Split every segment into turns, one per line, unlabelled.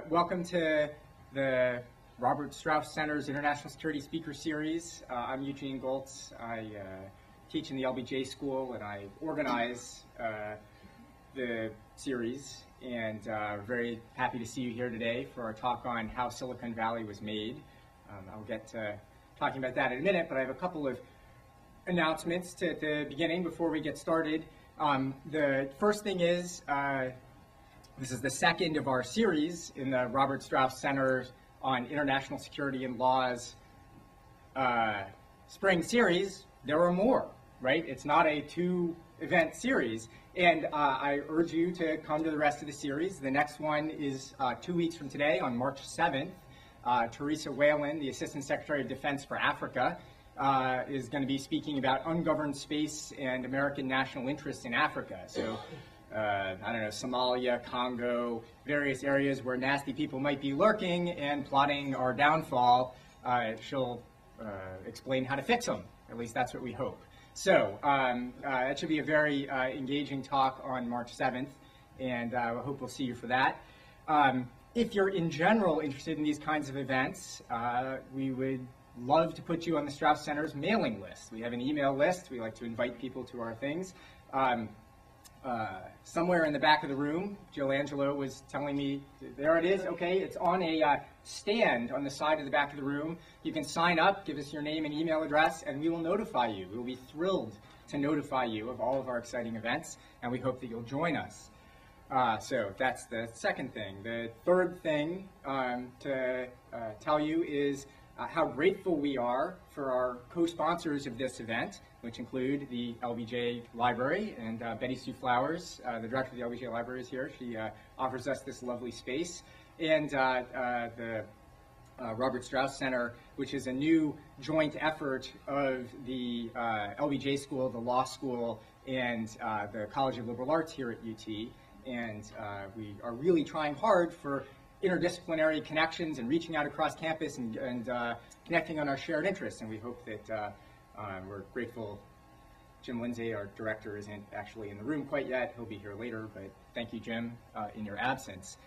Welcome to the Robert Strauss Center's International Security Speaker Series. I'm Eugene Gholz. I teach in the LBJ School and I organize the series. And very happy to see you here today for our talk on how Silicon Valley was made. I'll get to talking about that in a minute, but I have a couple of announcements at the beginning before we get started. The first thing is, this is the second of our series in the Robert Strauss Center on International Security and Law's spring series. There are more, right? It's not a two-event series. And I urge you to come to the rest of the series. The next one is 2 weeks from today on March 7th. Teresa Whalen, the Assistant Secretary of Defense for Africa, is going to be speaking about ungoverned space and American national interests in Africa. So, I don't know, Somalia, Congo, various areas where nasty people might be lurking and plotting our downfall. She'll explain how to fix them. At least that's what we hope. So, that should be a very engaging talk on March 7th, and I hope we'll see you for that. If you're in general interested in these kinds of events, we would love to put you on the Strauss Center's mailing list. We have an email list. We like to invite people to our things. Somewhere in the back of the room, Jill Angelo was telling me, there it is, okay, it's on a stand on the side of the back of the room. You can sign up, give us your name and email address, and we will notify you. We'll be thrilled to notify you of all of our exciting events, and we hope that you'll join us. So that's the second thing. The third thing to tell you is how grateful we are for our co-sponsors of this event, which include the LBJ Library, and Betty Sue Flowers, the director of the LBJ Library, is here. She offers us this lovely space. And the Robert Strauss Center, which is a new joint effort of the LBJ School, the Law School, and the College of Liberal Arts here at UT. And we are really trying hard for interdisciplinary connections and reaching out across campus and connecting on our shared interests. And we hope that we're grateful. Jim Lindsay, our director, isn't actually in the room quite yet. He'll be here later, but thank you, Jim, in your absence.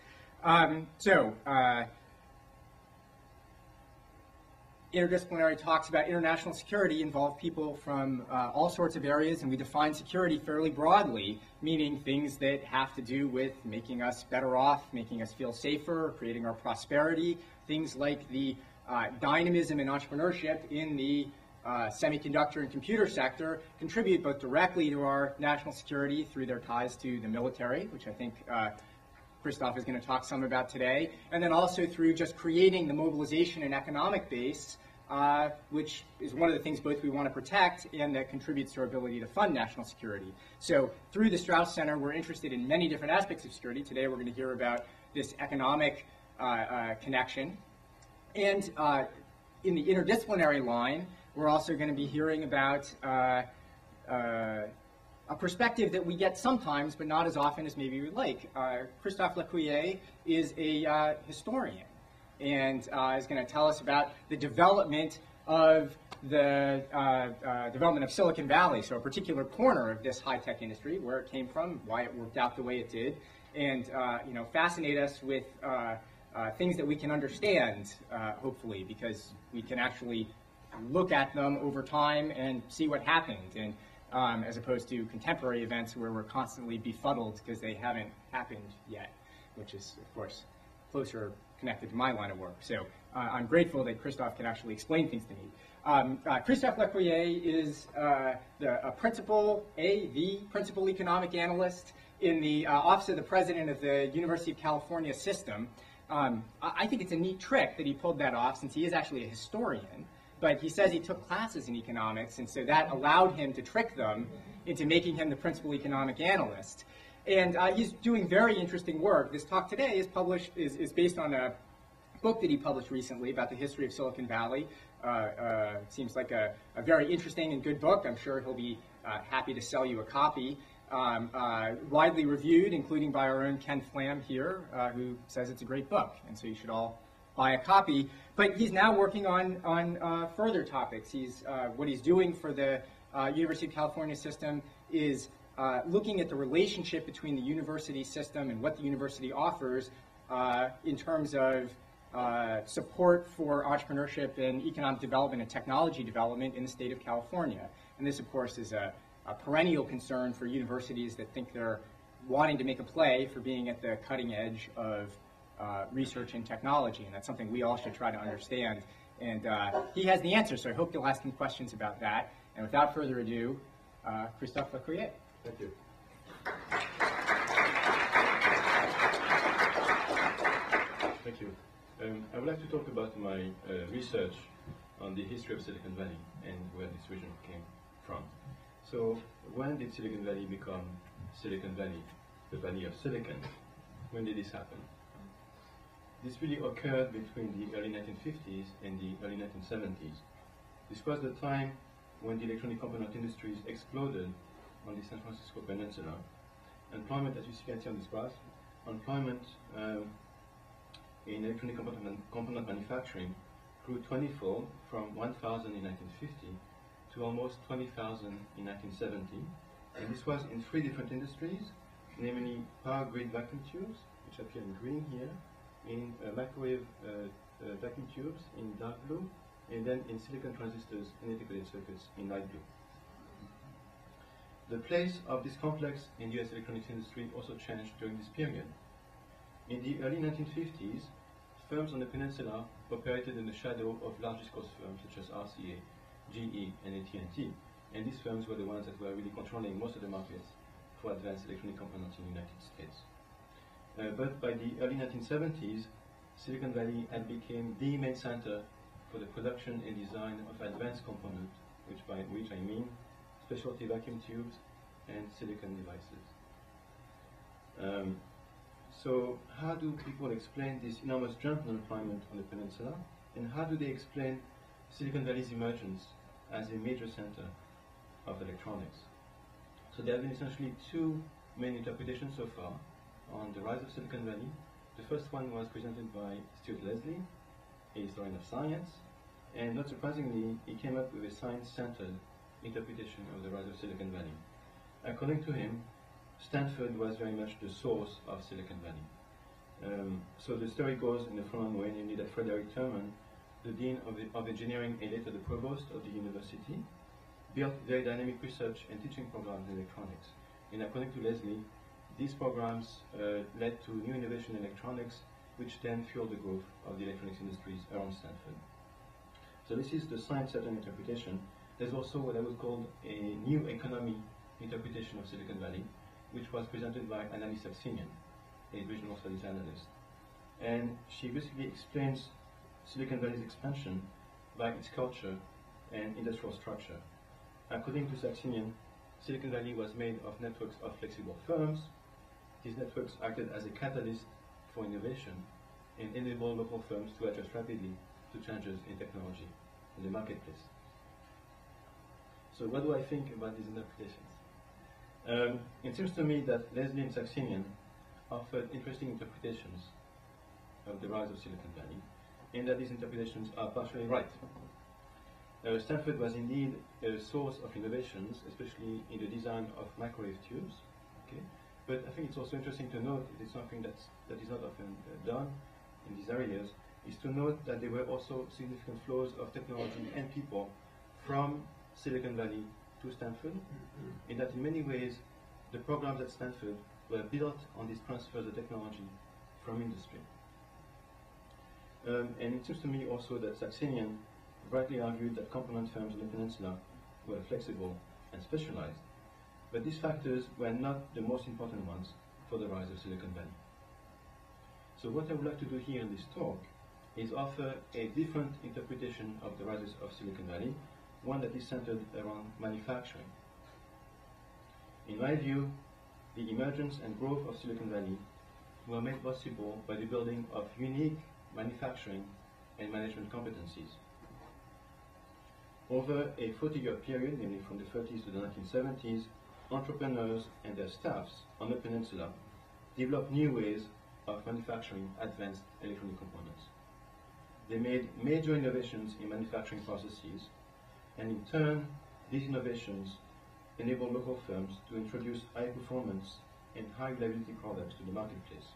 Interdisciplinary talks about international security involve people from all sorts of areas, and we define security fairly broadly, meaning things that have to do with making us better off, making us feel safer, creating our prosperity, things like the dynamism and entrepreneurship in the semiconductor and computer sector contribute both directly to our national security through their ties to the military, which I think Christophe is going to talk some about today, and then also through just creating the mobilization and economic base, which is one of the things both we want to protect and that contributes to our ability to fund national security. So through the Strauss Center, we're interested in many different aspects of security. Today we're going to hear about this economic connection. And in the interdisciplinary line, we're also going to be hearing about a perspective that we get sometimes, but not as often as maybe we'd like. Christophe Lecuyer is a historian and is going to tell us about the development of Silicon Valley, so a particular corner of this high-tech industry, where it came from, why it worked out the way it did, and fascinate us with things that we can understand, hopefully, because we can actually look at them over time and see what happened. And as opposed to contemporary events where we're constantly befuddled because they haven't happened yet, which is, of course, closer connected to my line of work. So I'm grateful that Christophe can actually explain things to me. Christophe Lecuyer is the Principal Economic Analyst in the Office of the President of the University of California System. I think it's a neat trick that he pulled that off, since he is actually a historian. But he says he took classes in economics, and so that allowed him to trick them into making him the Principal Economic Analyst. And he's doing very interesting work. This talk today is based on a book that he published recently about the history of Silicon Valley. Seems like a very interesting and good book. I'm sure he'll be happy to sell you a copy. Widely reviewed, including by our own Ken Flam here, who says it's a great book, and so you should all buy a copy. But he's now working on further topics. What he's doing for the University of California system is looking at the relationship between the university system and what the university offers in terms of support for entrepreneurship and economic development and technology development in the state of California. And this, of course, is a perennial concern for universities that think they're wanting to make a play for being at the cutting edge of research and technology, and that's something we all should try to understand. And he has the answer, so I hope you'll ask him questions about that. And without further ado, Christophe Lecuyer.
Thank you. Thank you. I would like to talk about my research on the history of Silicon Valley and where this region came from. So, when did Silicon Valley become Silicon Valley, the Valley of Silicon? When did this happen? This really occurred between the early 1950s and the early 1970s. This was the time when the electronic component industries exploded on the San Francisco Peninsula. Employment, as you can see on this graph, employment in electronic component manufacturing grew 20-fold from 1,000 in 1950 to almost 20,000 in 1970. And this was in 3 different industries, namely power grid vacuum tubes, which appear in green here, in microwave vacuum tubes in dark blue, and then in silicon transistors and integrated circuits in light blue. The place of this complex in the US electronics industry also changed during this period. In the early 1950s, firms on the peninsula operated in the shadow of large East Coast firms such as RCA, GE, and AT&T, and these firms were the ones that were really controlling most of the markets for advanced electronic components in the United States. But by the early 1970s, Silicon Valley had become the main center for the production and design of advanced components, by which I mean specialty vacuum tubes and silicon devices. So how do people explain this enormous jump in employment on the peninsula, and how do they explain Silicon Valley's emergence as a major center of electronics? So there have been essentially 2 main interpretations so far on the rise of Silicon Valley. The first one was presented by Stuart Leslie, a historian of science, and not surprisingly, he came up with a science-centered interpretation of the rise of Silicon Valley. According to him, Stanford was very much the source of Silicon Valley. So the story goes in the following way, namely that Frederick Terman, the Dean of Engineering and later the Provost of the university, built very dynamic research and teaching programs in electronics. And according to Leslie, these programs led to new innovation in electronics, which then fueled the growth of the electronics industries around Stanford. So this is the science-centered interpretation. There's also what I would call a new economy interpretation of Silicon Valley, which was presented by Annalise Saxenian, a regional studies analyst. And she basically explains Silicon Valley's expansion by its culture and industrial structure. According to Saxenian, Silicon Valley was made of networks of flexible firms. These networks acted as a catalyst for innovation and enabled local firms to adjust rapidly to changes in technology in the marketplace. So what do I think about these interpretations? It seems to me that Leslie and Saxenian offered interesting interpretations of the rise of Silicon Valley, and that these interpretations are partially right. Stanford was indeed a source of innovations, especially in the design of microwave tubes. Okay? But I think it's also interesting to note, it is something that is not often done in these areas, is to note that there were also significant flows of technology and people from Silicon Valley to Stanford, and that in many ways the programs at Stanford were built on these transfers of technology from industry. And it seems to me also that Saxenian rightly argued that component firms on the peninsula were flexible and specialized, but these factors were not the most important ones for the rise of Silicon Valley. So what I would like to do here in this talk is offer a different interpretation of the rise of Silicon Valley, one that is centered around manufacturing. In my view, the emergence and growth of Silicon Valley were made possible by the building of unique manufacturing and management competencies. Over a 40-year period, namely from the 30s to the 1970s, entrepreneurs and their staffs on the peninsula developed new ways of manufacturing advanced electronic components. They made major innovations in manufacturing processes, and in turn, these innovations enabled local firms to introduce high performance and high reliability products to the marketplace.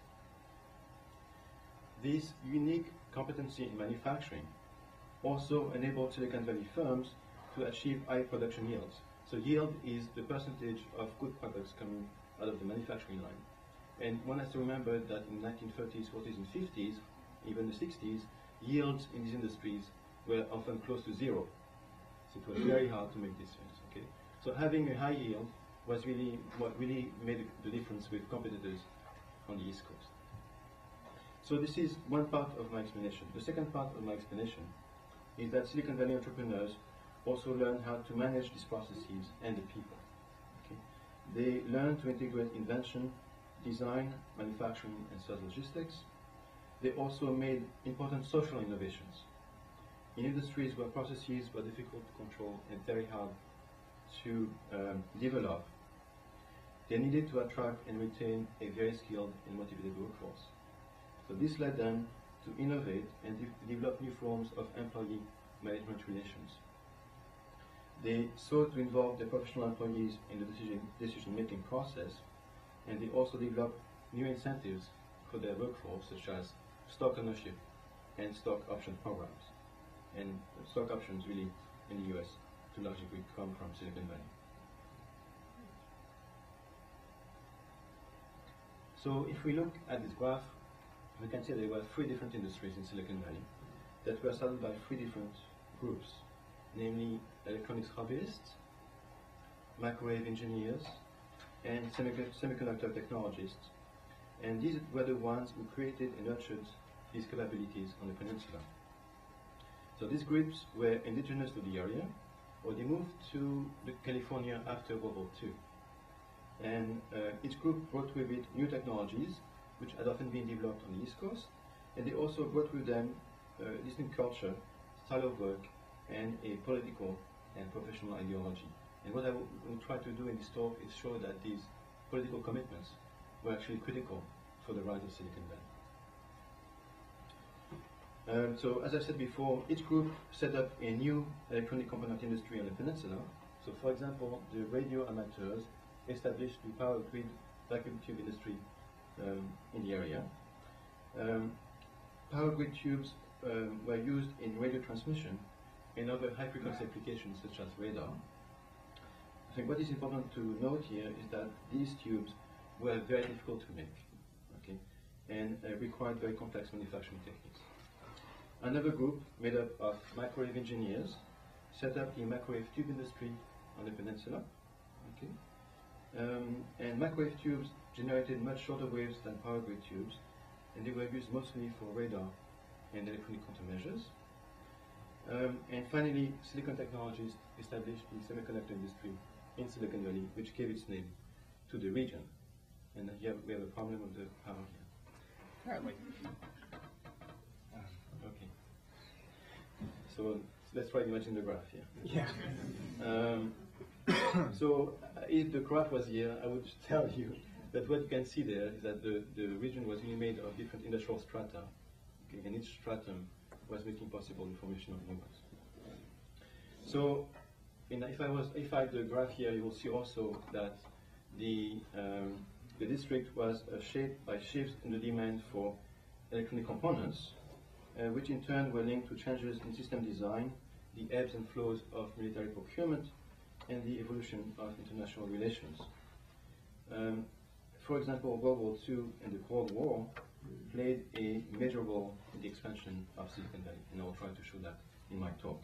this unique competency in manufacturing also enabled Silicon Valley firms to achieve high production yields. So yield is the percentage of good products coming out of the manufacturing line. And one has to remember that in the 1930s, 40s, and 50s, even the 60s, yields in these industries were often close to zero. So it was very hard to make these things. Okay? So having a high yield was really what really made the difference with competitors on the East Coast. So this is one part of my explanation. The second part of my explanation is that Silicon Valley entrepreneurs also learn how to manage these processes and the people. Okay? They learn to integrate invention, design, manufacturing, and sales logistics. They also made important social innovations. In industries where processes were difficult to control and very hard to develop, they needed to attract and retain a very skilled and motivated workforce. So this led them to innovate and develop new forms of employee management relations. They sought to involve their professional employees in the decision-making process, and they also developed new incentives for their workforce, such as stock ownership and stock option programs. And stock options really in the US to a large degree come from Silicon Valley. So if we look at this graph, we can see there were three different industries in Silicon Valley that were started by three different groups, namely electronics hobbyists, microwave engineers, and semiconductor technologists. And these were the ones who created and nurtured these capabilities on the peninsula. So these groups were indigenous to the area, or they moved to California after World War II. And each group brought with it new technologies, which had often been developed on the East Coast, and they also brought with them distinct culture, style of work, and a political and professional ideology. And what I will try to do in this talk is show that these political commitments were actually critical for the rise of Silicon Valley. So as I said before, each group set up a new electronic component industry on the peninsula. So for example, the radio amateurs established the power grid vacuum tube industry in the area. Power grid tubes were used in radio transmission and other high-frequency applications such as radar. I think what is important to note here is that these tubes were very difficult to make, okay, and required very complex manufacturing techniques. Another group made up of microwave engineers set up the microwave tube industry on the peninsula, okay, and microwave tubes generated much shorter waves than power grid tubes, and they were used mostly for radar and electronic countermeasures. And finally, Silicon Technologies established the semiconductor industry in Silicon Valley, which gave its name to the region. And here we have a problem with the power here.
Apparently.
Okay. So let's try to imagine the graph here.
Yeah.
So if the graph was here, I would tell you that what you can see there is that the region was really made of different industrial strata, okay, and each stratum was making possible the formation of new ones. So if I have the graph here, you will see also that the district was shaped by shifts in the demand for electronic components, which in turn were linked to changes in system design, the ebbs and flows of military procurement, and the evolution of international relations. For example, World War II and the Cold War played a major role in the expansion of Silicon Valley, and I will try to show that in my talk.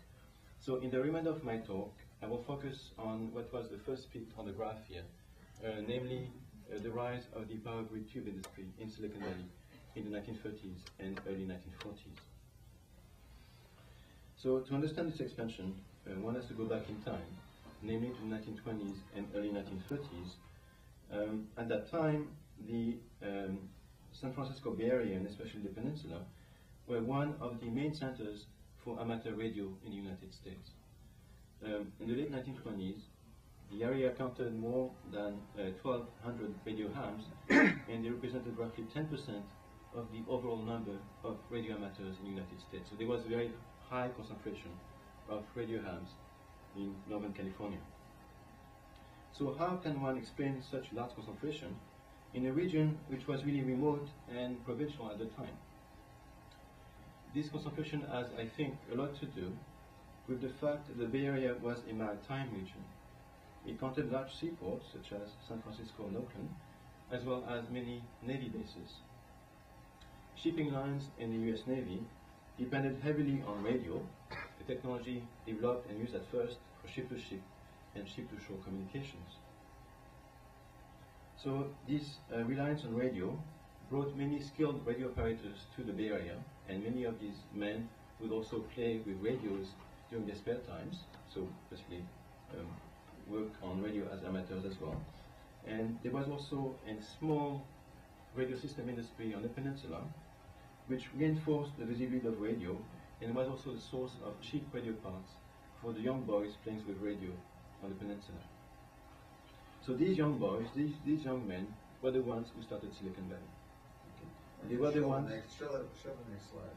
So in the remainder of my talk, I will focus on what was the first peak on the graph here, namely the rise of the power grid tube industry in Silicon Valley in the 1930s and early 1940s. So to understand this expansion, one has to go back in time, namely to the 1920s and early 1930s. At that time, the San Francisco Bay Area, and especially the peninsula, were one of the main centers for amateur radio in the United States. In the late 1920s, the area counted more than 1,200 radio hams, and they represented roughly 10% of the overall number of radio amateurs in the United States. So there was a very high concentration of radio hams in Northern California. So how can one explain such large concentration in a region which was really remote and provincial at the time? this concentration has, I think, a lot to do with the fact that the Bay Area was a maritime region. It contained large seaports, such as San Francisco and Oakland, as well as many Navy bases. Shipping lines in the US Navy depended heavily on radio, a technology developed and used at first for ship-to-ship and ship-to-shore communications. So this reliance on radio brought many skilled radio operators to the Bay Area, and many of these men would also play with radios during their spare times, so basically work on radio as amateurs as well. And there was also a small radio system industry on the peninsula, which reinforced the visibility of radio and was also the source of cheap radio parts for the young boys playing with radio on the peninsula. So these young boys, these young men, were the ones who started Silicon Valley. Okay. They were the ones.
Show the next slide,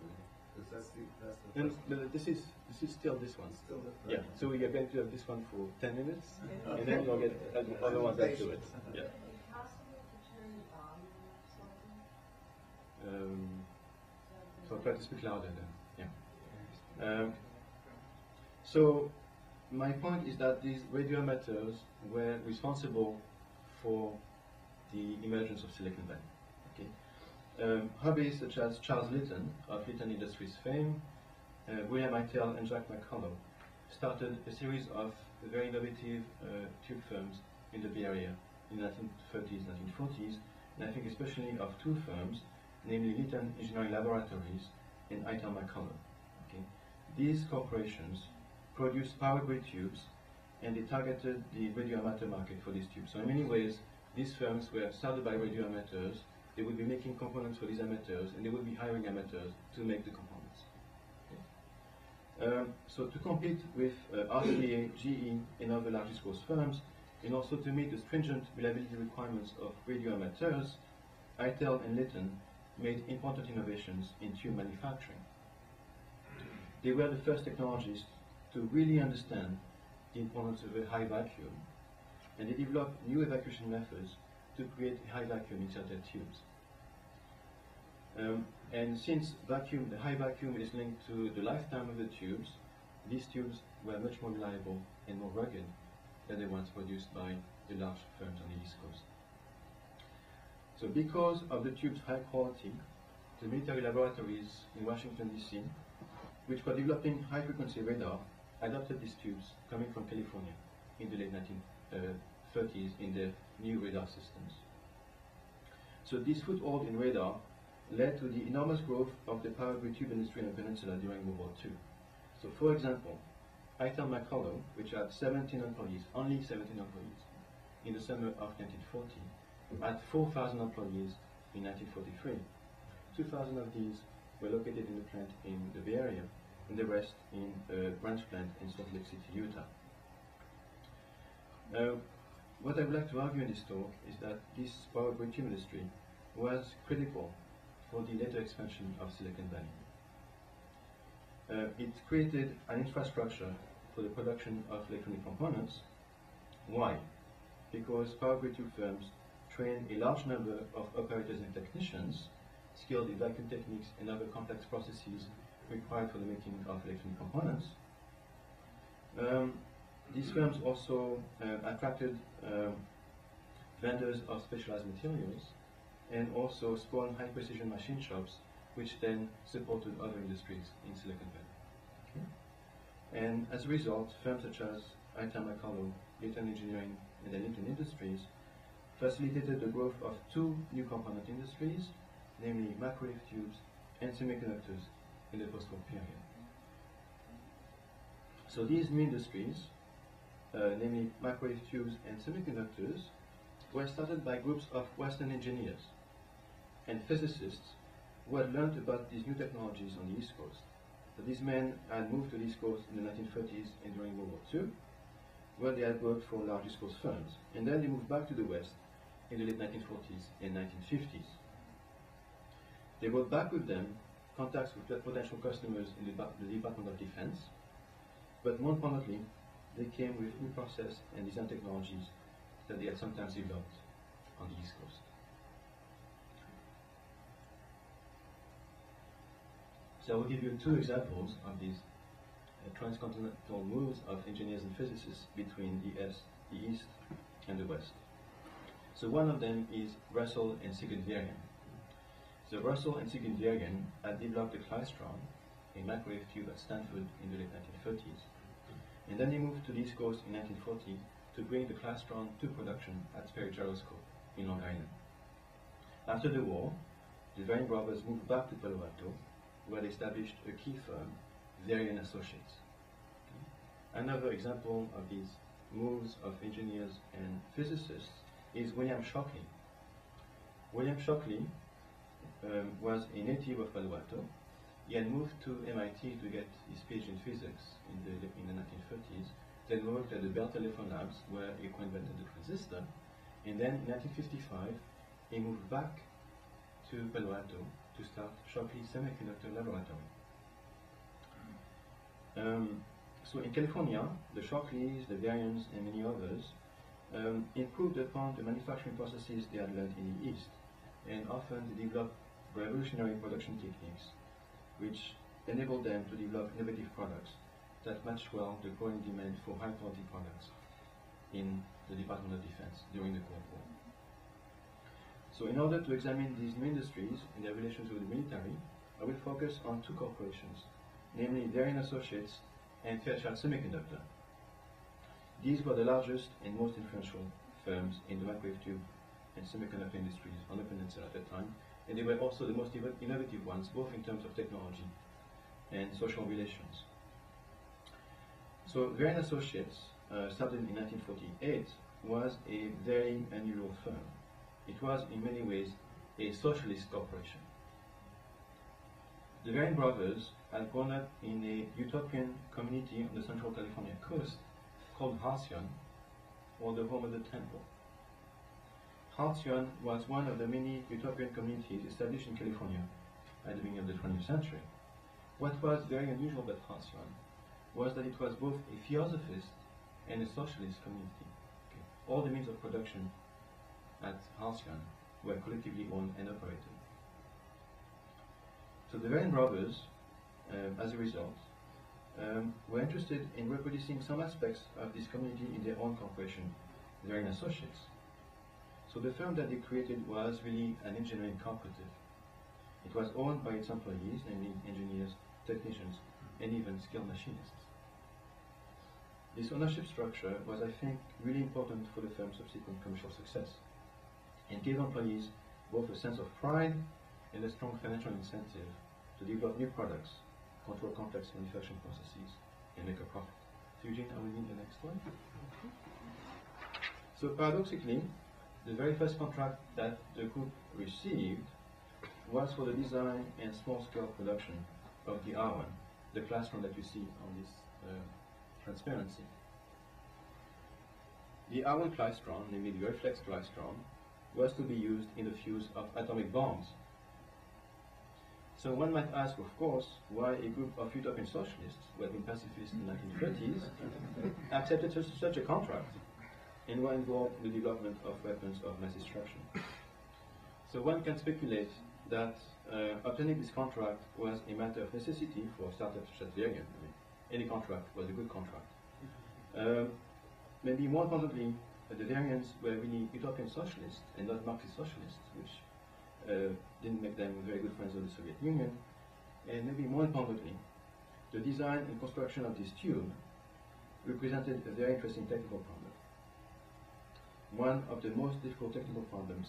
because that's the
And
first
this is still this one.
Still the
Yeah. So we are going to have this one for 10 minutes, and then we'll get other ones after it. Yeah. So I'll try to speak louder then. Yeah. So my point is that these radio amateurs were responsible for the emergence of Silicon Valley. Okay. Hobbyists such as Charles Litton of Litton Industries fame, William Eitel and Jack McCullough started a series of very innovative tube firms in the Bay Area in the 1930s, 1940s, and I think especially of two firms, namely Litton Engineering Laboratories and Eitel McCullough. Okay. These corporations produced power grid tubes, and they targeted the radio amateur market for these tubes. So in many ways, these firms were started by radio amateurs. They would be making components for these amateurs, and they would be hiring amateurs to make the components. Okay. So to compete with RCA, GE, and other large East Coast firms, and also to meet the stringent reliability requirements of radio amateurs, Eitel and Litton made important innovations in tube manufacturing. They were the first technologists to really understand the importance of a high vacuum, and they developed new evacuation methods to create a high vacuum inside their tubes. And since the high vacuum is linked to the lifetime of the tubes, these tubes were much more reliable and more rugged than the ones produced by the large firms on the East Coast. So because of the tube's high quality, the military laboratories in Washington, D.C., which were developing high-frequency radar, adopted these tubes coming from California in the late 1930s in their new radar systems. So this foothold in radar led to the enormous growth of the power grid tube industry on the peninsula during World War II. So for example, Eitel McCullough, which had 17 employees, only 17 employees, in the summer of 1940, had 4,000 employees in 1943. 2,000 of these were located in the plant in the Bay Area, and the rest in a branch plant in Salt Lake City, Utah. What I would like to argue in this talk is that this power grid tube industry was critical for the later expansion of Silicon Valley. It created an infrastructure for the production of electronic components. Why? Because power grid tube firms train a large number of operators and technicians skilled in vacuum techniques and other complex processes required for the making of electronic components. These firms also attracted vendors of specialized materials and also spawned high-precision machine shops, which then supported other industries in Silicon Valley. Okay. And as a result, firms such as Eitel McCullough, Litton Engineering, and the Litton Industries facilitated the growth of two new component industries, namely microwave tubes and semiconductors in the post-war period. So these new industries, namely microwave tubes and semiconductors, were started by groups of Western engineers and physicists who had learned about these new technologies on the East Coast. So these men had moved to the East Coast in the 1930s and during World War II, where they had worked for large East Coast firms. And then they moved back to the West in the late 1940s and 1950s. They brought back with them contacts with potential customers in the Department of Defense, but more importantly, they came with new process and design technologies that they had sometimes developed on the East Coast. So I will give you two examples of these transcontinental moves of engineers and physicists between the East and the West. So one of them is Russell and Sigurd-Vergen. So Russell and Sigurd-Vergen had developed the klystron, a microwave tube at Stanford in the late 1930s. And then they moved to the East Coast in 1940 to bring the klystron to production at Sperry Gyroscope in Long Island. After the war, the Vergen brothers moved back to Palo Alto, where they established a key firm, Vergen Associates. Another example of these moves of engineers and physicists is William Shockley. William Shockley was a native of Palo Alto. He had moved to MIT to get his PhD in physics in the 1930s, then worked at the Bell Telephone Labs where he co-invented the transistor, and then in 1955 he moved back to Palo Alto to start Shockley Semiconductor Laboratory. So in California, the Shockleys, the Vergens, and many others improved upon the manufacturing processes they had learned in the East, and often they developed revolutionary production techniques which enabled them to develop innovative products that matched well the growing demand for high-quality products in the Department of Defense during the Cold War. So in order to examine these new industries and their relations with the military, I will focus on two corporations, namely Vergen Associates and Fairchild Semiconductor. These were the largest and most influential firms in the microwave tube and semiconductor industries on the peninsula at that time, and they were also the most innovative ones, both in terms of technology and social relations. So Vergen Associates, started in 1948, was a very unusual firm. It was in many ways a socialist corporation. The Vergen brothers had grown up in a utopian community on the Central California coast called Halcyon, or the home of the temple. Halcyon was one of the many utopian communities established in California at the beginning of the 20th century. What was very unusual about Halcyon was that it was both a theosophist and a socialist community. Okay. All the means of production at Halcyon were collectively owned and operated. So the Vergen brothers, as a result, were interested in reproducing some aspects of this community in their own corporation, Vergen Associates. So the firm that they created was really an engineering cooperative. It was owned by its employees, namely engineers, technicians, and even skilled machinists. This ownership structure was, I think, really important for the firm's subsequent commercial success, and gave employees both a sense of pride and a strong financial incentive to develop new products, control complex manufacturing processes, and make a profit. So Eugene, I will need the next one. So paradoxically, the very first contract that the group received was for the design and small-scale production of the R1, the klystron that you see on this transparency. The R1 klystron, namely the reflex klystron, was to be used in the fuse of atomic bombs. So one might ask, of course, why a group of utopian socialists, who had been pacifists in the 1930s, accepted such a contract and were involved in the development of weapons of mass destruction. So one can speculate that obtaining this contract was a matter of necessity for a startup such as Vergen. I mean, any contract was a good contract. Maybe more importantly, the Vergens were really utopian socialists and not Marxist socialists, which didn't make them very good friends of the Soviet Union. And maybe more importantly, the design and construction of this tube represented a very interesting technical problem. One of the most difficult technical problems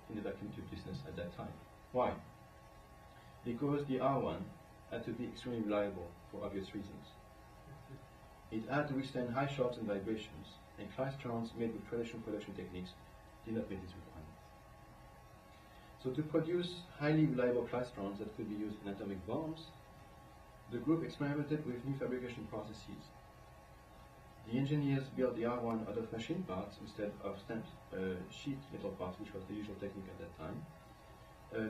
in the vacuum tube business at that time. Why? Because the R1 had to be extremely reliable for obvious reasons. It had to withstand high shocks and vibrations, and klystrons made with traditional production techniques did not meet this requirement. So to produce highly reliable klystrons that could be used in atomic bombs, the group experimented with new fabrication processes. The engineers built the R1 out of machine parts instead of stamped sheet metal parts, which was the usual technique at that time.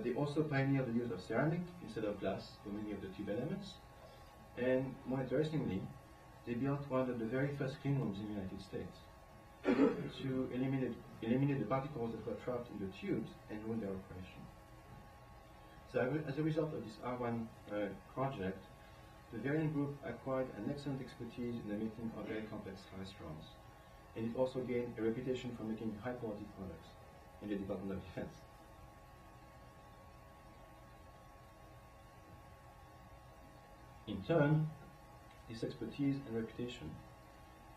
They also pioneered the use of ceramic instead of glass for many of the tube elements. And more interestingly, they built one of the very first clean rooms in the United States to eliminate the particles that were trapped in the tubes and ruin their operation. So as a result of this R1 project, the Varian Group acquired an excellent expertise in the making of very complex clystrons, and it also gained a reputation for making high-quality products in the Department of Defense. In turn, this expertise and reputation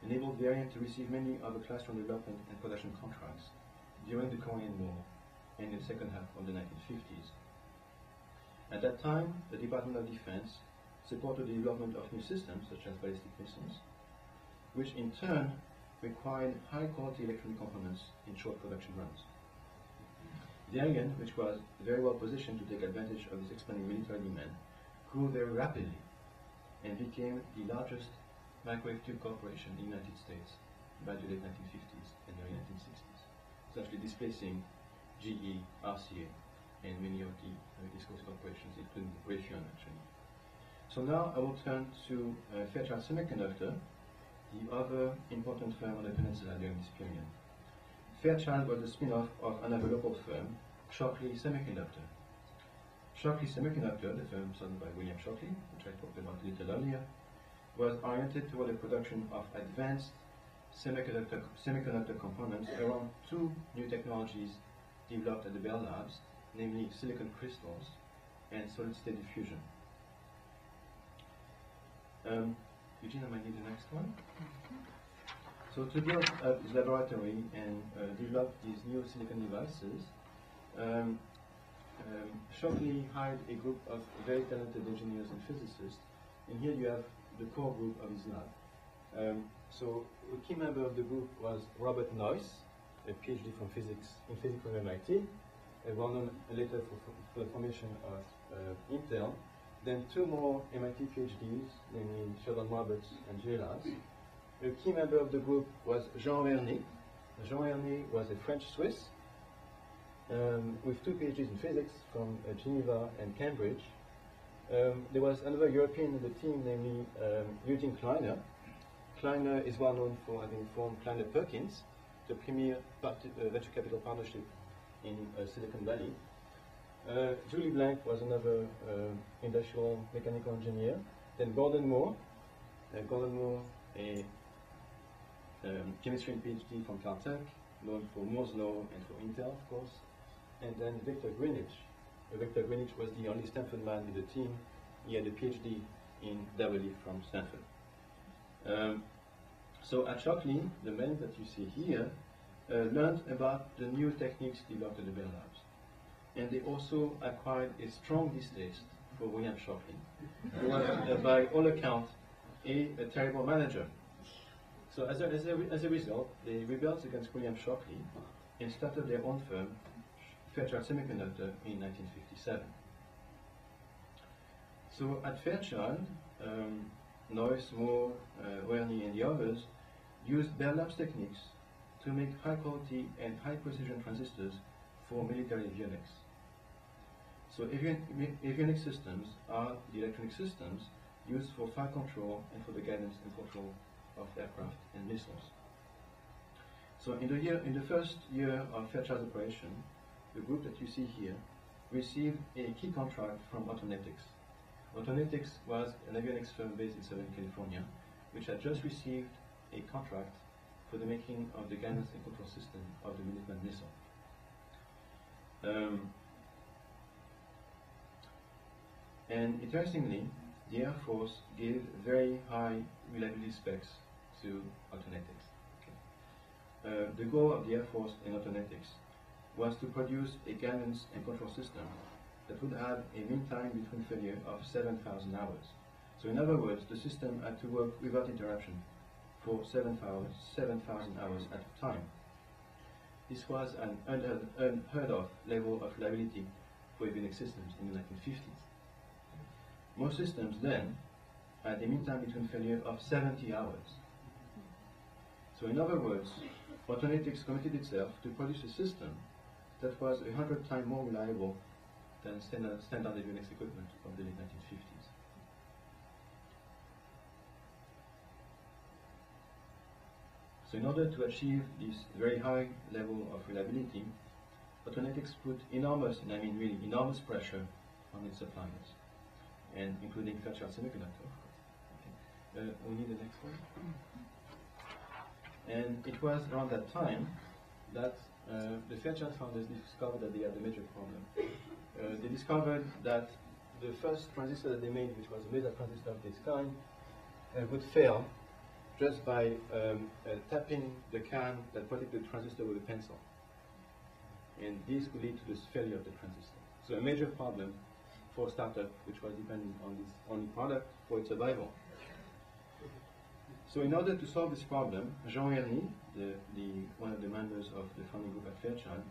enabled Varian to receive many of the classroom development and production contracts during the Korean War and in the second half of the 1950s. At that time, the Department of Defense supported the development of new systems such as ballistic missiles, which in turn required high-quality electronic components in short production runs. Varian, which was very well positioned to take advantage of this expanding military demand, grew very rapidly and became the largest microwave tube corporation in the United States by the late 1950s and early 1960s, essentially displacing GE, RCA, and many of the East Coast corporations, including Raytheon, actually. So now I will turn to Fairchild Semiconductor, the other important firm on the peninsula during this period. Fairchild was a spin-off of another local firm, Shockley Semiconductor. Shockley Semiconductor, the firm started by William Shockley, which I talked about a little earlier, was oriented toward the production of advanced semiconductor components around two new technologies developed at the Bell Labs, namely silicon crystals and solid-state diffusion. Eugene, I might need the next one. So to build up his laboratory and develop these new silicon devices, Shockley hired a group of very talented engineers and physicists, and here you have the core group of his lab. So a key member of the group was Robert Noyce, a Ph.D. from physics from MIT, well known later for the formation of Intel. Then two more MIT PhDs, namely Sheldon Roberts and Jay Lars. A key member of the group was Jean Vernet. Jean Vernet was a French-Swiss with two PhDs in physics from Geneva and Cambridge. There was another European in the team, namely Eugene Kleiner. Kleiner is well known for having formed Kleiner Perkins, the premier venture capital partnership in Silicon Valley. Julie Blank was another industrial mechanical engineer. Then Gordon Moore, a chemistry and PhD from Caltech, known for Moore's Law and for Intel, of course. And then Victor Greenwich. Victor Greenwich was the only Stanford man in the team. He had a PhD in Beverly from Stanford. So at Shockley, the men that you see here learned about the new techniques developed at the Bell Labs. And they also acquired a strong distaste for William Shockley, who was, by all accounts, a terrible manager. So as a result, they rebelled against William Shockley and started their own firm, Fairchild Semiconductor, in 1957. So at Fairchild, Noyce, Moore, Wernie, and the others used Bell Labs techniques to make high-quality and high-precision transistors for military avionics. So avionics systems are the electronic systems used for fire control and for the guidance and control of aircraft and missiles. So in the first year of Fairchild's operation, the group that you see here received a key contract from Autonetics. Autonetics was an avionics firm based in Southern California, which had just received a contract for the making of the guidance and control system of the Minuteman missile. And interestingly, the Air Force gave very high reliability specs to Autonetics. Okay. The goal of the Air Force and Autonetics was to produce a guidance and control system that would have a mean time between failure of 7,000 hours. So in other words, the system had to work without interruption for 7,000 hours at a time. This was an unheard of level of reliability for avionics systems in the 1950s. Most systems then had a mean time between failure of 70 hours. So in other words, Autonetics committed itself to produce a system that was 100 times more reliable than standard avionics equipment of the late 1950s. So in order to achieve this very high level of reliability, Autonetics put enormous, and I mean really enormous pressure from its suppliers, and including Fairchild Semiconductor, of course. Okay. We need the next one. And it was around that time that the Fairchild founders discovered that they had a major problem. They discovered that the first transistor that they made, which was a laser transistor of this kind, would fail just by tapping the can that protected the transistor with a pencil. And this could lead to the failure of the transistor. So a major problem for a startup which was dependent on this only product for its survival. So in order to solve this problem, Jean Erny, one of the members of the founding group at Fairchild,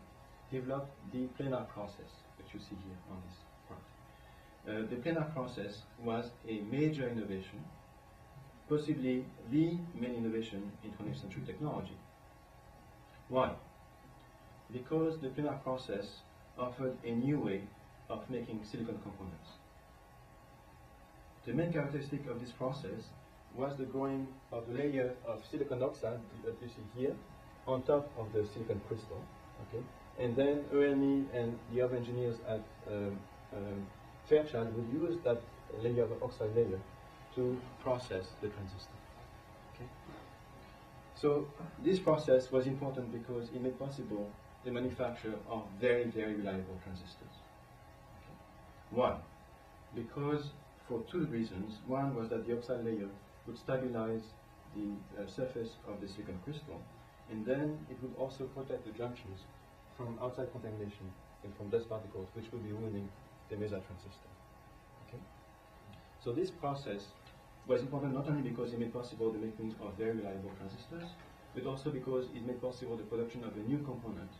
developed the planar process, which you see here on this part. The planar process was a major innovation, possibly the main innovation in 20th century technology. Why? Because the planar process offered a new way of making silicon components. The main characteristic of this process was the growing of the layer of silicon oxide that you see here on top of the silicon crystal. Okay? And then Erny and the other engineers at Fairchild would use that layer of oxide layer to process the transistor. Okay? So this process was important because it made possible the manufacture of very, very reliable transistors. Okay. Why? Because for two reasons. One was that the oxide layer would stabilize the surface of the silicon crystal, and then it would also protect the junctions from outside contamination and from dust particles, which would be ruining the MESA transistor. Okay? So this process was important not only because it made possible the making of very reliable transistors, but also because it made possible the production of a new component,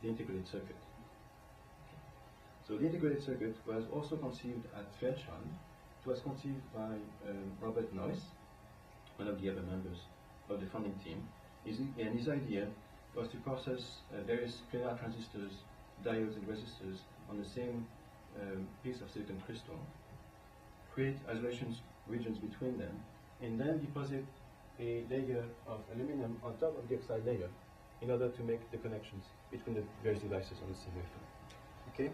the integrated circuit. Okay. So the integrated circuit was also conceived at Fairchild. It was conceived by Robert Noyce, one of the other members of the founding team, and his idea was to process various planar transistors, diodes, and resistors on the same piece of silicon crystal, create isolation regions between them, and then deposit a layer of aluminum on top of the oxide layer in order to make the connections between the various devices on the same wafer. Okay?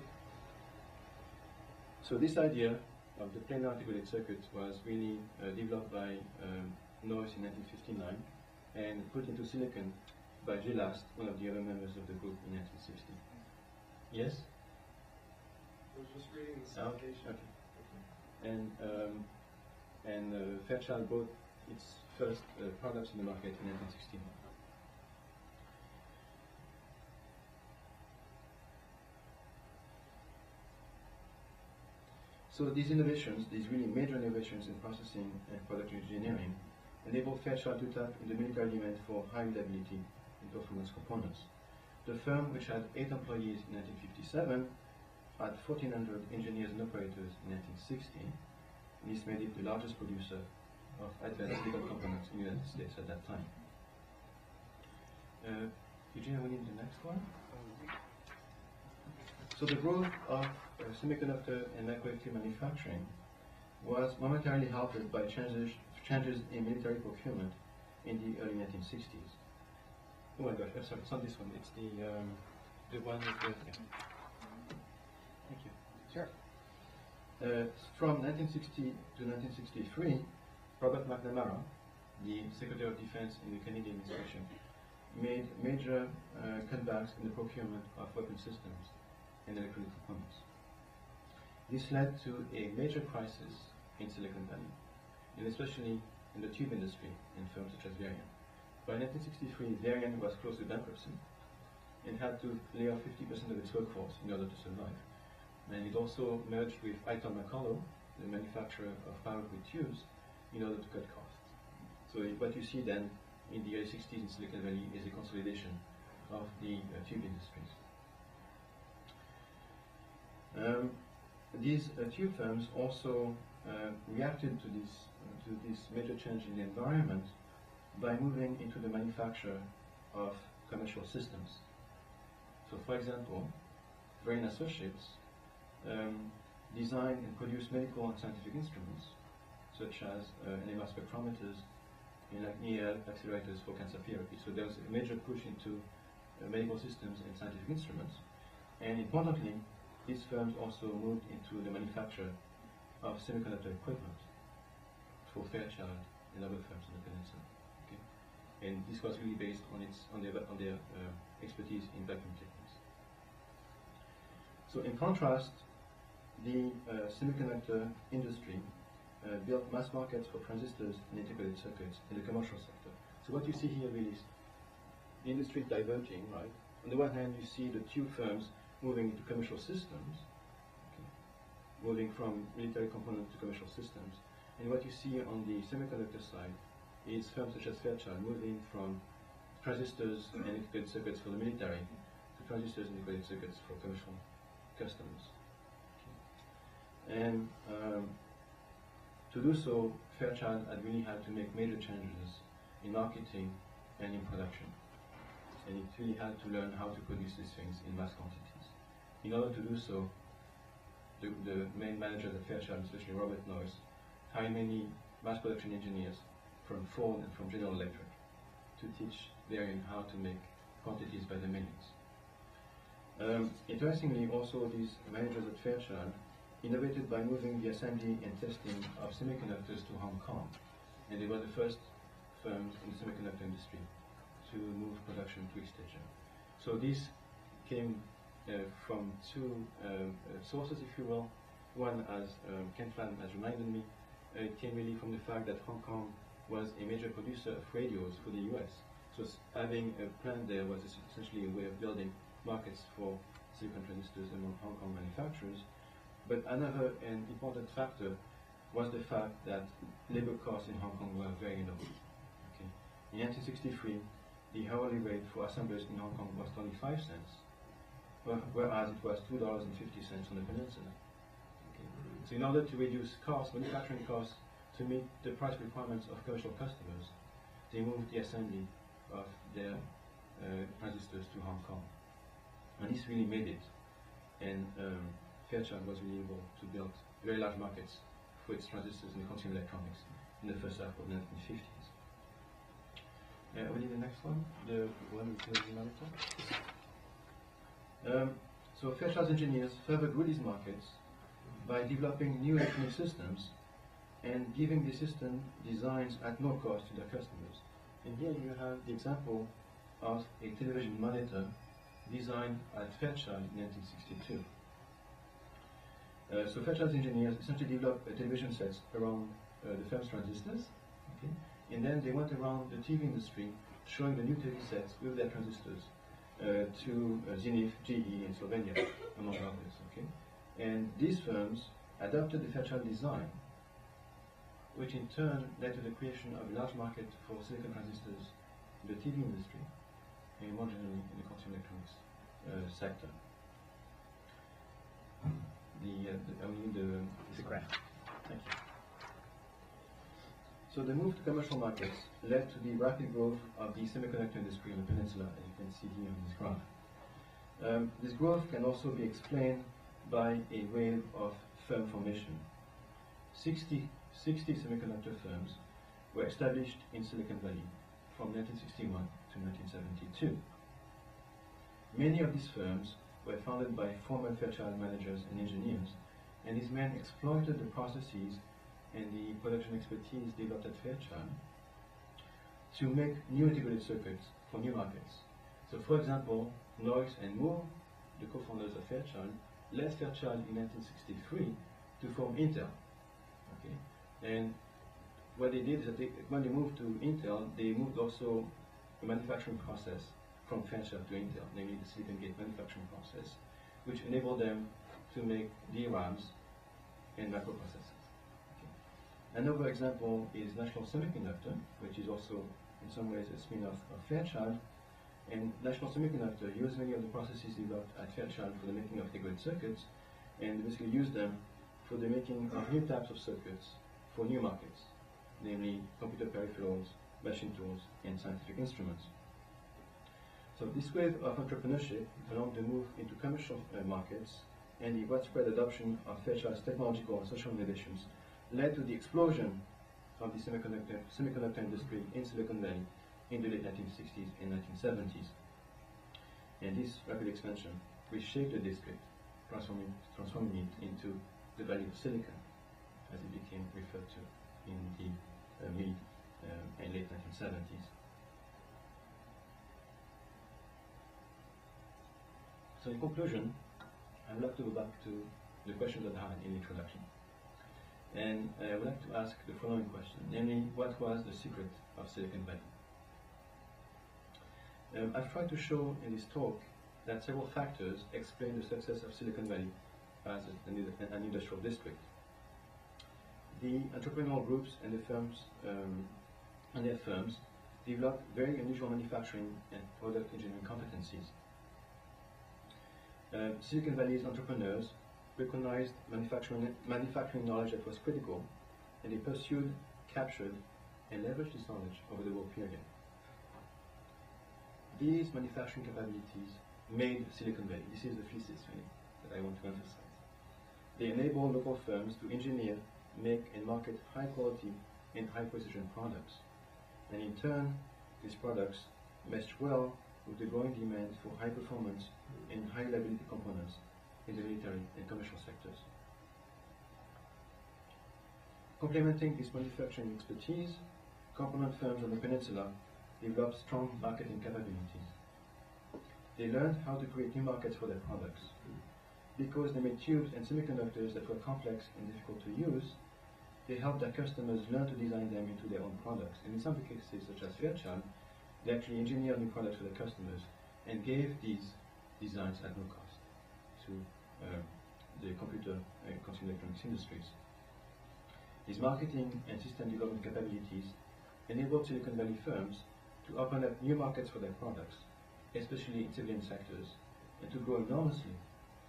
So this idea of the planar integrated circuit was really developed by Noyce in 1959 and put into silicon by Gholz, one of the other members of the group, in 1960. Yes?
I was just reading the citation.
Okay. And Fairchild bought its first products in the market in 1961. So these innovations, these really major innovations in processing and product engineering, enabled Fairchild to tap in the military demand for high reliability and performance components. The firm, which had 8 employees in 1957, had 1,400 engineers and operators in 1960, and this made it the largest producer of advanced silicon components in the United States at that time. Eugene, we need the next one. So the growth of semiconductor and microwave manufacturing was momentarily halted by changes in military procurement in the early 1960s. Oh my gosh, sorry, it's not this one, it's the one with the... Yeah. Thank you.
Sure.
From 1960 to 1963, Robert McNamara, the Secretary of Defense in the Canadian administration, made major cutbacks in the procurement of weapon systems and electronic components. This led to a major crisis in Silicon Valley, and especially in the tube industry in firms such as Varian. By 1963, Varian was close to bankruptcy and had to lay off 50% of its workforce in order to survive. And it also merged with Iton McCullough, the manufacturer of power-grid tubes, in order to cut costs. So what you see then in the early 60s in Silicon Valley is a consolidation of the tube industries. These tube firms also reacted to this major change in the environment by moving into the manufacture of commercial systems. So, for example, Varian Associates designed and produced medical and scientific instruments, such as NMR spectrometers and EL accelerators for cancer therapy. So there was a major push into medical systems and scientific instruments. And importantly, these firms also moved into the manufacture of semiconductor equipment for Fairchild and other firms on the peninsula. Okay? And this was really based on their expertise in vacuum techniques. So in contrast, the semiconductor industry built mass markets for transistors and integrated circuits in the commercial sector. So what you see here really is the industry diverging, right? On the one hand, you see the two firms moving into commercial systems, okay, moving from military components to commercial systems. And what you see on the semiconductor side is firms such as Fairchild moving from transistors and integrated circuits for the military to transistors and integrated circuits for commercial customers. Okay. And to do so, Fairchild had really had to make major changes in marketing and in production. And it really had to learn how to produce these things in mass quantities. In order to do so, the main managers at Fairchild, especially Robert Noyce, hired many mass production engineers from Ford and from General Electric to teach them how to make quantities by the millions. Interestingly, also these managers at Fairchild innovated by moving the assembly and testing of semiconductors to Hong Kong. And they were the first firms in the semiconductor industry to move production to East Asia. So this came from two sources, if you will. One, as Ken Flan has reminded me, it came really from the fact that Hong Kong was a major producer of radios for the US. So having a plant there was essentially a way of building markets for silicon transistors among Hong Kong manufacturers. But another and important factor was the fact that labor costs in Hong Kong were very low. Okay. In 1963, the hourly rate for assemblers in Hong Kong was 25 cents, whereas it was $2.50 on the peninsula. Okay. So in order to reduce costs, manufacturing costs, to meet the price requirements of commercial customers, they moved the assembly of their transistors to Hong Kong. And this really made it. And Fairchild was really able to build very large markets for its transistors in consumer electronics in the first half of the 1950s. We need the next one, the one with the monitor. So Fairchild's engineers further grew these markets by developing new electronic systems and giving the system designs at no cost to their customers. And here you have the example of a television monitor designed at Fairchild in 1962. So Fairchild's engineers essentially developed television sets around the firm's transistors, okay? And then they went around the TV industry showing the new TV sets with their transistors to Zenith, GE, and Slovenia, among others, okay? And these firms adopted the Fairchild design, which in turn led to the creation of a large market for silicon transistors in the TV industry and more generally in the consumer electronics sector.
The graph.
Thank you. So the move to commercial markets led to the rapid growth of the semiconductor industry on the peninsula, as you can see here on this graph. This growth can also be explained by a wave of firm formation. 60 semiconductor firms were established in Silicon Valley from 1961 to 1972. Many of these firms were founded by former Fairchild managers and engineers, and these men exploited the processes and the production expertise developed at Fairchild to make new integrated circuits for new markets. So for example, Noyce and Moore, the co-founders of Fairchild, left Fairchild in 1963 to form Intel. Okay? And what they did is that when they moved to Intel, they moved also the manufacturing process from Fairchild to Intel, namely the silicon gate manufacturing process, which enabled them to make DRAMs and microprocessors. Okay. Another example is National Semiconductor, which is also in some ways a spin-off of Fairchild. And National Semiconductor used many of the processes developed at Fairchild for the making of integrated circuits, and basically used them for the making of new types of circuits for new markets, namely computer peripherals, machine tools, and scientific instruments. So this wave of entrepreneurship, along the move into commercial markets and the widespread adoption of Fairchild's technological and social innovations, led to the explosion of the semiconductor industry in Silicon Valley in the late 1960s and 1970s. And this rapid expansion reshaped the district transforming it into the Valley of Silicon, as it became referred to in the mid and late 1970s. So in conclusion, I would like to go back to the questions that I had in the introduction. And I would like to ask the following question, namely, what was the secret of Silicon Valley? I've tried to show in this talk that several factors explain the success of Silicon Valley as an industrial district. The entrepreneurial groups and the firms and their firms developed very unusual manufacturing and product engineering competencies. Silicon Valley's entrepreneurs recognized manufacturing knowledge that was critical, and they pursued, captured, and leveraged this knowledge over the war period. These manufacturing capabilities made Silicon Valley. This is the thesis really, that I want to emphasize. They enable local firms to engineer, make, and market high quality and high precision products. And in turn, these products meshed well with the growing demand for high performance and high reliability components in the military and commercial sectors. Complementing this manufacturing expertise, component firms on the peninsula developed strong marketing capabilities. They learned how to create new markets for their products. Because they made tubes and semiconductors that were complex and difficult to use, they helped their customers learn to design them into their own products. And in some cases, such as Fairchild, they actually engineered new products for their customers and gave these designs at no cost to the computer and consumer electronics industries. These marketing and system development capabilities enabled Silicon Valley firms to open up new markets for their products, especially in civilian sectors, and to grow enormously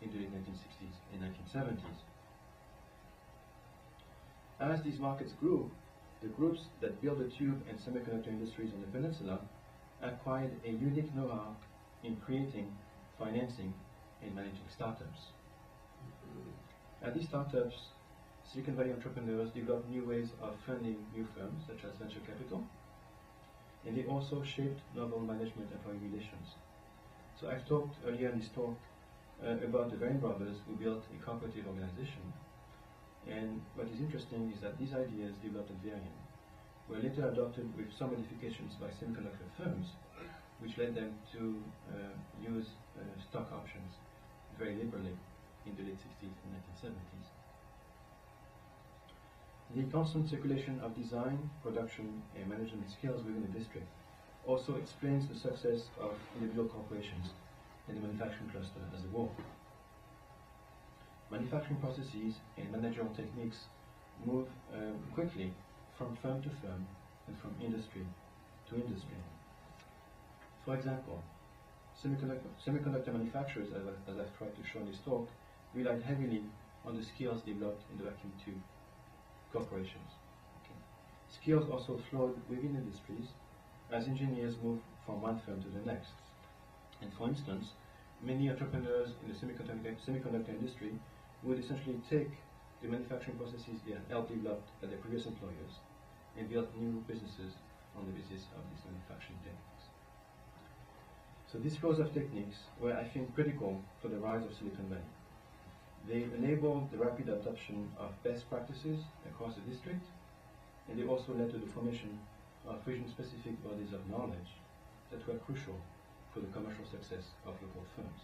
in the late 1960s and 1970s. As these markets grew, the groups that built the tube and semiconductor industries on the peninsula acquired a unique know-how in creating, financing, and managing startups. At these startups, Silicon Valley entrepreneurs developed new ways of funding new firms, such as venture capital, and they also shaped novel management-employee relations. So I've talked earlier in this talk about the Varian brothers who built a cooperative organization. And what is interesting is that these ideas developed at Varian were later adopted with some modifications by semiconductor firms, which led them to use stock options very liberally in the late 60s and 1970s. The constant circulation of design, production, and management skills within the district also explains the success of individual corporations and the manufacturing cluster as a whole. Manufacturing processes and managerial techniques move quickly from firm to firm and from industry to industry. For example, semiconductor manufacturers, as I've tried to show in this talk, relied heavily on the skills developed in the vacuum tube corporations. Okay. Skills also flowed within industries as engineers moved from one firm to the next. And for instance, many entrepreneurs in the semiconductor industry would essentially take the manufacturing processes they had helped develop at their previous employers and build new businesses on the basis of these manufacturing techniques. So these flows of techniques were, I think, critical for the rise of Silicon Valley. They enabled the rapid adoption of best practices across the district, and they also led to the formation of region-specific bodies of knowledge that were crucial for the commercial success of local firms.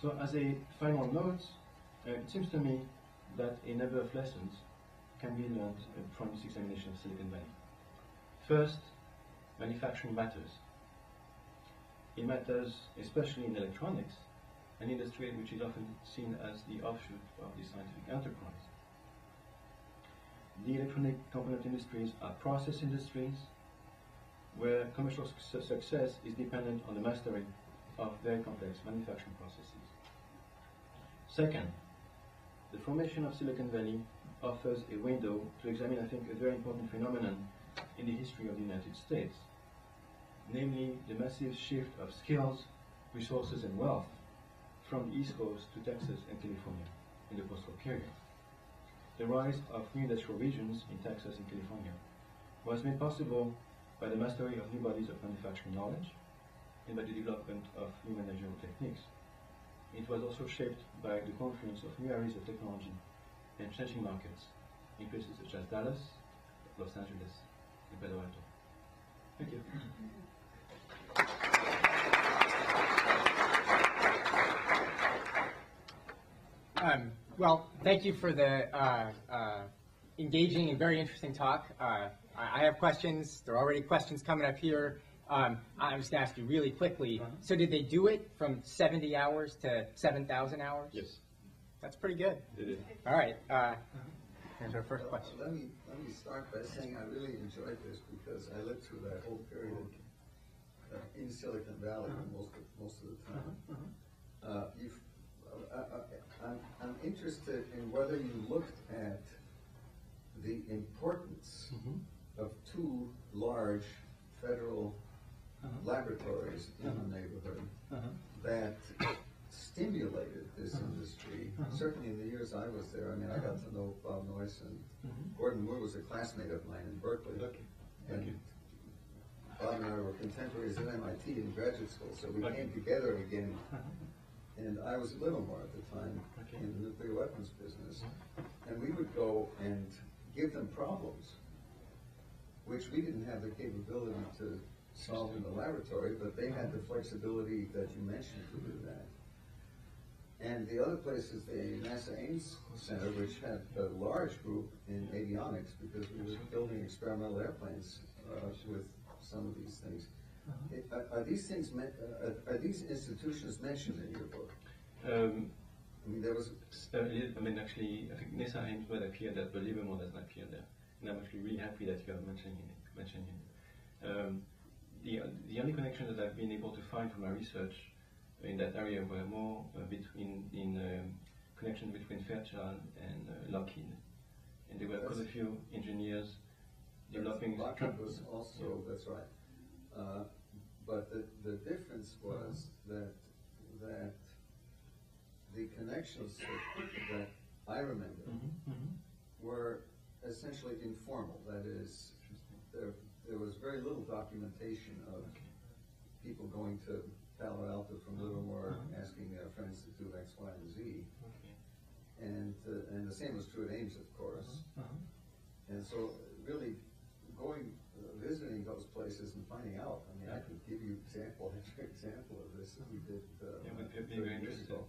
So as a final note, it seems to me that a number of lessons can be learned from this examination of Silicon Valley. First, manufacturing matters. It matters especially in electronics, an industry which is often seen as the offshoot of the scientific enterprise. The electronic component industries are process industries where commercial success is dependent on the mastery of very complex manufacturing processes. Second, the formation of Silicon Valley offers a window to examine, I think, a very important phenomenon in the history of the United States, namely the massive shift of skills, resources, and wealth from the East Coast to Texas and California in the post-war period. The rise of new industrial regions in Texas and California was made possible by the mastery of new bodies of manufacturing knowledge and by the development of new managerial techniques. It was also shaped by the confluence of new areas of technology and changing markets in places such as Dallas, Los Angeles, and Palo Alto. Thank you.
Well, thank you for the engaging and very interesting talk. I have questions. There are already questions coming up here. I'm just going to ask you really quickly. So did they do it from 70 hours to 7,000 hours?
Yes.
That's pretty good.
They did.
All right. Here's our first question.
Let me start by saying I really enjoyed this because I lived through that whole period in Silicon Valley most of the time. I'm interested in whether you looked at the importance of two large federal laboratories in the neighborhood that stimulated this industry. Certainly in the years I was there, I mean, I got to know Bob Noyce, and Gordon Moore was a classmate of mine in Berkeley. And Bob and I were contemporaries at MIT in graduate school, so we came together again. And I was at Livermore at the time in the nuclear weapons business. And we would go and give them problems, which we didn't have the capability to solve in the laboratory, but they had the flexibility that you mentioned to do that. And the other place is the NASA Ames Center, which had a large group in avionics because we were building experimental airplanes with some of these things. Are these things are these institutions mentioned in your book? I mean, there was.
Actually, I think NASA Ames will appear there, but Livermore does not appear there, and I'm actually really happy that you are mentioning it. The only connection that I've been able to find from my research in that area were more connection between Fairchild and Lockheed, and there were quite a few engineers developing.
Lockheed was also, that's right. But the difference was that the connections that I remember were essentially informal. That is, there was very little documentation of people going to Palo Alto from Livermore asking their friends to do X, Y, and Z. And the same was true at Ames, of course. And so really visiting those places and finding out. I mean, I could give you example after example of this that we did 30 years ago,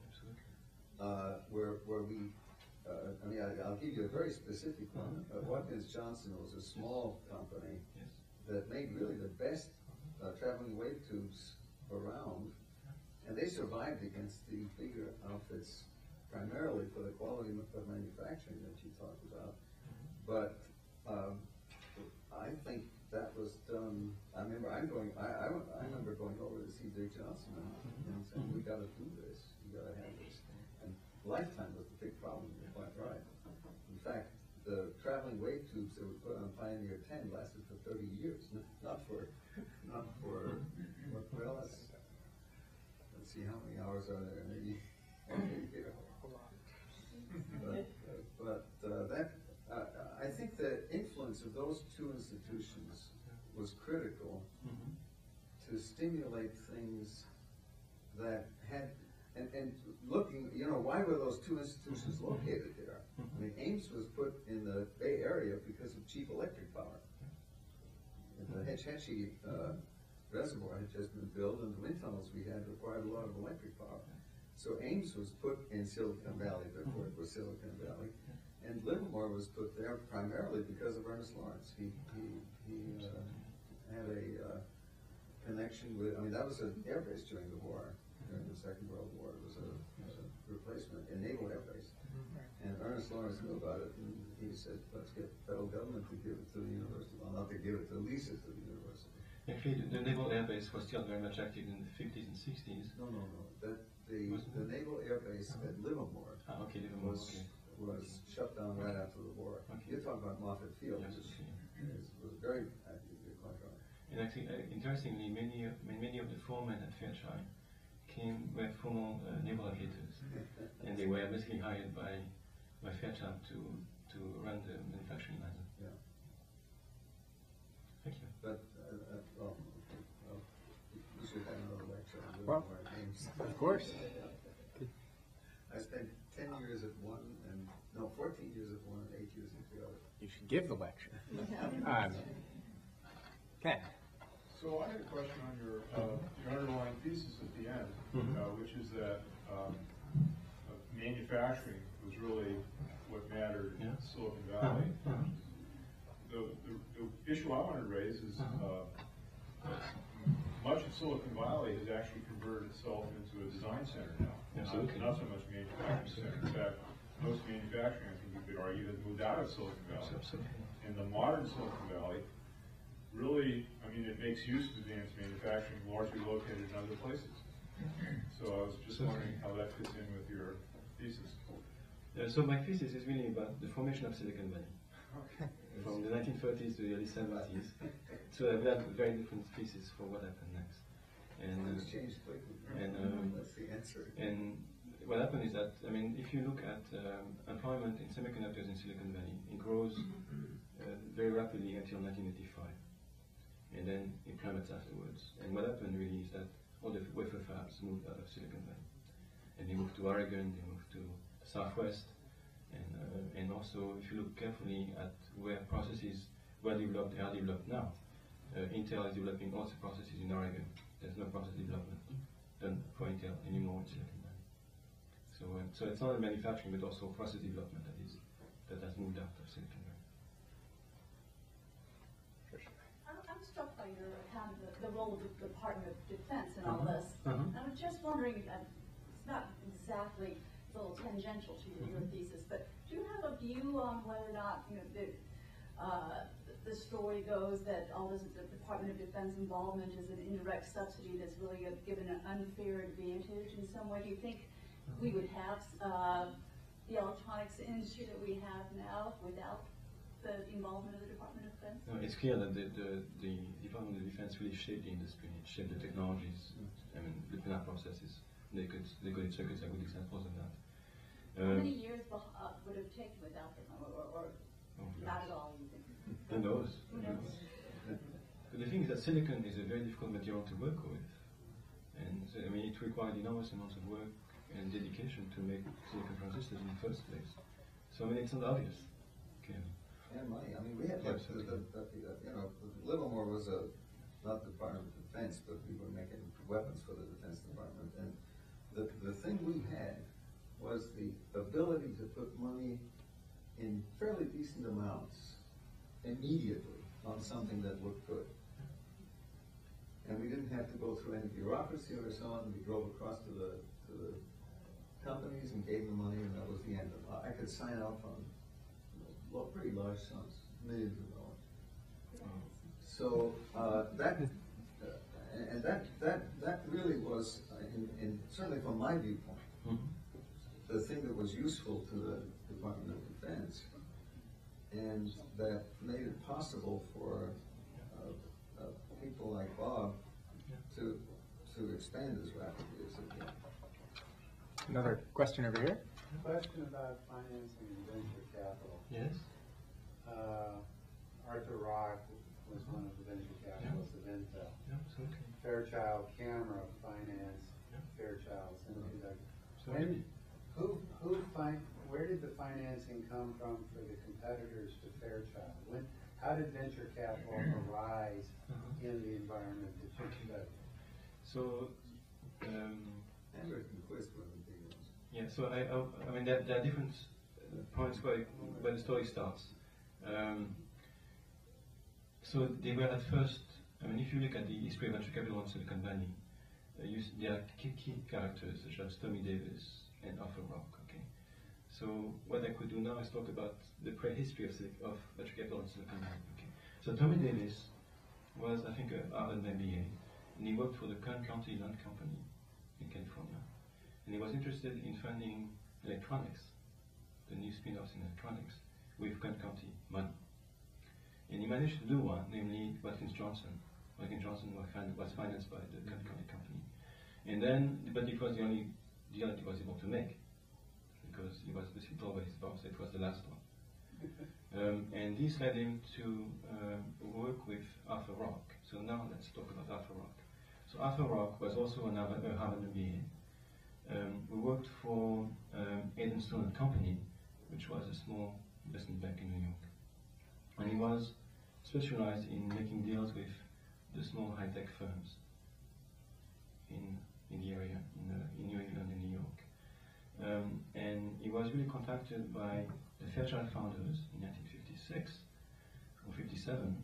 where we. I mean, I'll give you a very specific one. Watkins Johnson was a small company that made really the best traveling wave tubes around, and they survived against the bigger outfits primarily for the quality of manufacturing that you talked about. But I think that was done. I remember I remember going over to see Dick Johnson and saying, "We got to do this. We got to have this." And lifetime was the big problem. You're quite right. In fact, the traveling wave tubes that were put on Pioneer 10 lasted for 30 years. Not for. Well, let's see how many hours are there. Maybe. But that. I think the influence of those two institutions was critical to stimulate things that had, and looking, why were those two institutions located there? I mean, Ames was put in the Bay Area because of cheap electric power. The Hetch Hetchy reservoir had just been built, and the wind tunnels we had required a lot of electric power. So Ames was put in Silicon Valley, therefore it was Silicon Valley. And Livermore was put there primarily because of Ernest Lawrence. He had a connection with, I mean, that was an air base during the war, during the Second World War. It was a replacement, a naval air base. And Ernest Lawrence knew about it, and he said, let's get the federal government to give it to the university. Well, not to give it, to lease it to the university.
Actually, the naval air base was still very much active in the 50s and 60s.
No. The naval air base at Livermore was shut down right after the war. You're talking about Moffett Field, which was very active. You're quite right.
And actually, interestingly, many of the foremen at Fairchild were former naval aviators, and they were basically hired by Fairchild to run the manufacturing line.
Yeah.
Thank you.
But we should have another lecture on
Well,
Livermore Ames.
Of course. Good. give the lecture. Ken.
So I had a question on your underlying thesis at the end, which is that manufacturing was really what mattered in Silicon Valley. The issue I want to raise is much of Silicon Valley has actually converted itself into a design center now. Not so much manufacturing center. In fact, most manufacturing, I think you could argue, has moved out of Silicon Valley. And the modern Silicon Valley really, I mean, it makes use of advanced manufacturing largely located in other places. So I was just wondering how that fits in with your thesis.
So my thesis is really about the formation of Silicon Valley. From the 1930s to the early 70s. So I've got a very different thesis for what happened next. And
it's changed quickly. That's the answer.
And what happened is that, I mean, if you look at employment in semiconductors in Silicon Valley, it grows very rapidly until 1985. And then it plummets afterwards. And what happened really is that all the wafer fabs moved out of Silicon Valley. And they moved to Oregon, they moved to Southwest. And also, if you look carefully at where processes were developed, they are developed now. Intel is developing also processes in Oregon. There's no process development done for Intel anymore in Silicon Valley. So it's not manufacturing, but also process development that has moved out of Silicon Valley.
I'm struck by your account of the role of the Department of Defense in all this. And I was just wondering, it's not exactly a little tangential to your thesis, but do you have a view on whether or not the story goes that all this the Department of Defense involvement is an indirect subsidy that's really given an unfair advantage in some way? Do you think we would have the electronics industry that we have now without the involvement of the Department of Defense?
No, it's clear that the Department of Defense really shaped the industry. It shaped the technologies. I mean, the pin-up processes. They could circuits are good examples of that.
How many years would it have taken without them, or not at all, you think?
Who knows? But the thing is that silicon is a very difficult material to work with. And so, I mean, it required enormous amounts of work and dedication to make silicon transistors in the first place. So, I mean, it's not obvious. Okay.
And money. I mean, we had Livermore was not the Department of Defense, but we were making weapons for the Defense Department. And the thing we had was the ability to put money in fairly decent amounts immediately on something that looked good. And we didn't have to go through any bureaucracy or so on. We drove across to the companies and gave them money, and that was the end of it. I could sign off on pretty large sums, millions of dollars. So that really was, certainly from my viewpoint, the thing that was useful to the Department of Defense, and that made it possible for people like Bob to expand as rapidly as it did.
Another question over here.
Question about financing and venture capital.
Yes.
Arthur Rock was one of the venture capitalists of Intel.
Yeah, absolutely.
Fairchild Camera financed Fairchild Semiconductor. Where did the financing come from for the competitors to Fairchild? How did venture capital arise in the environment that you studied?
So,
Android and Quist were the big ones.
yeah. So I mean, there are different points where the story starts. So they were at first. I mean, if you look at the history of venture capital in Silicon Valley, there are key characters such as Tommy Davis and Arthur Rock. Okay. So what I could do now is talk about the prehistory of venture capital in Silicon Valley. Okay. So Tommy Davis was, I think, an Harvard MBA, and he worked for the Kern County Land Company in California, and he was interested in funding electronics, the new spin-offs in electronics, with Kern County money. And he managed to do one, namely Watkins Johnson. Watkins Johnson was financed by the Kern County company. And then, but it was the only deal that he was able to make, because he was basically told by his boss it was the last one. And this led him to work with Arthur Rock. So now let's talk about Arthur Rock. So Arthur Rock was also a Harvard MBA. We worked for Edenstone and Company, which was a small investment bank in New York. And he was specialized in making deals with the small high-tech firms in the area, in New England and New York. And he was really contacted by the Fairchild founders in 1956 or 57.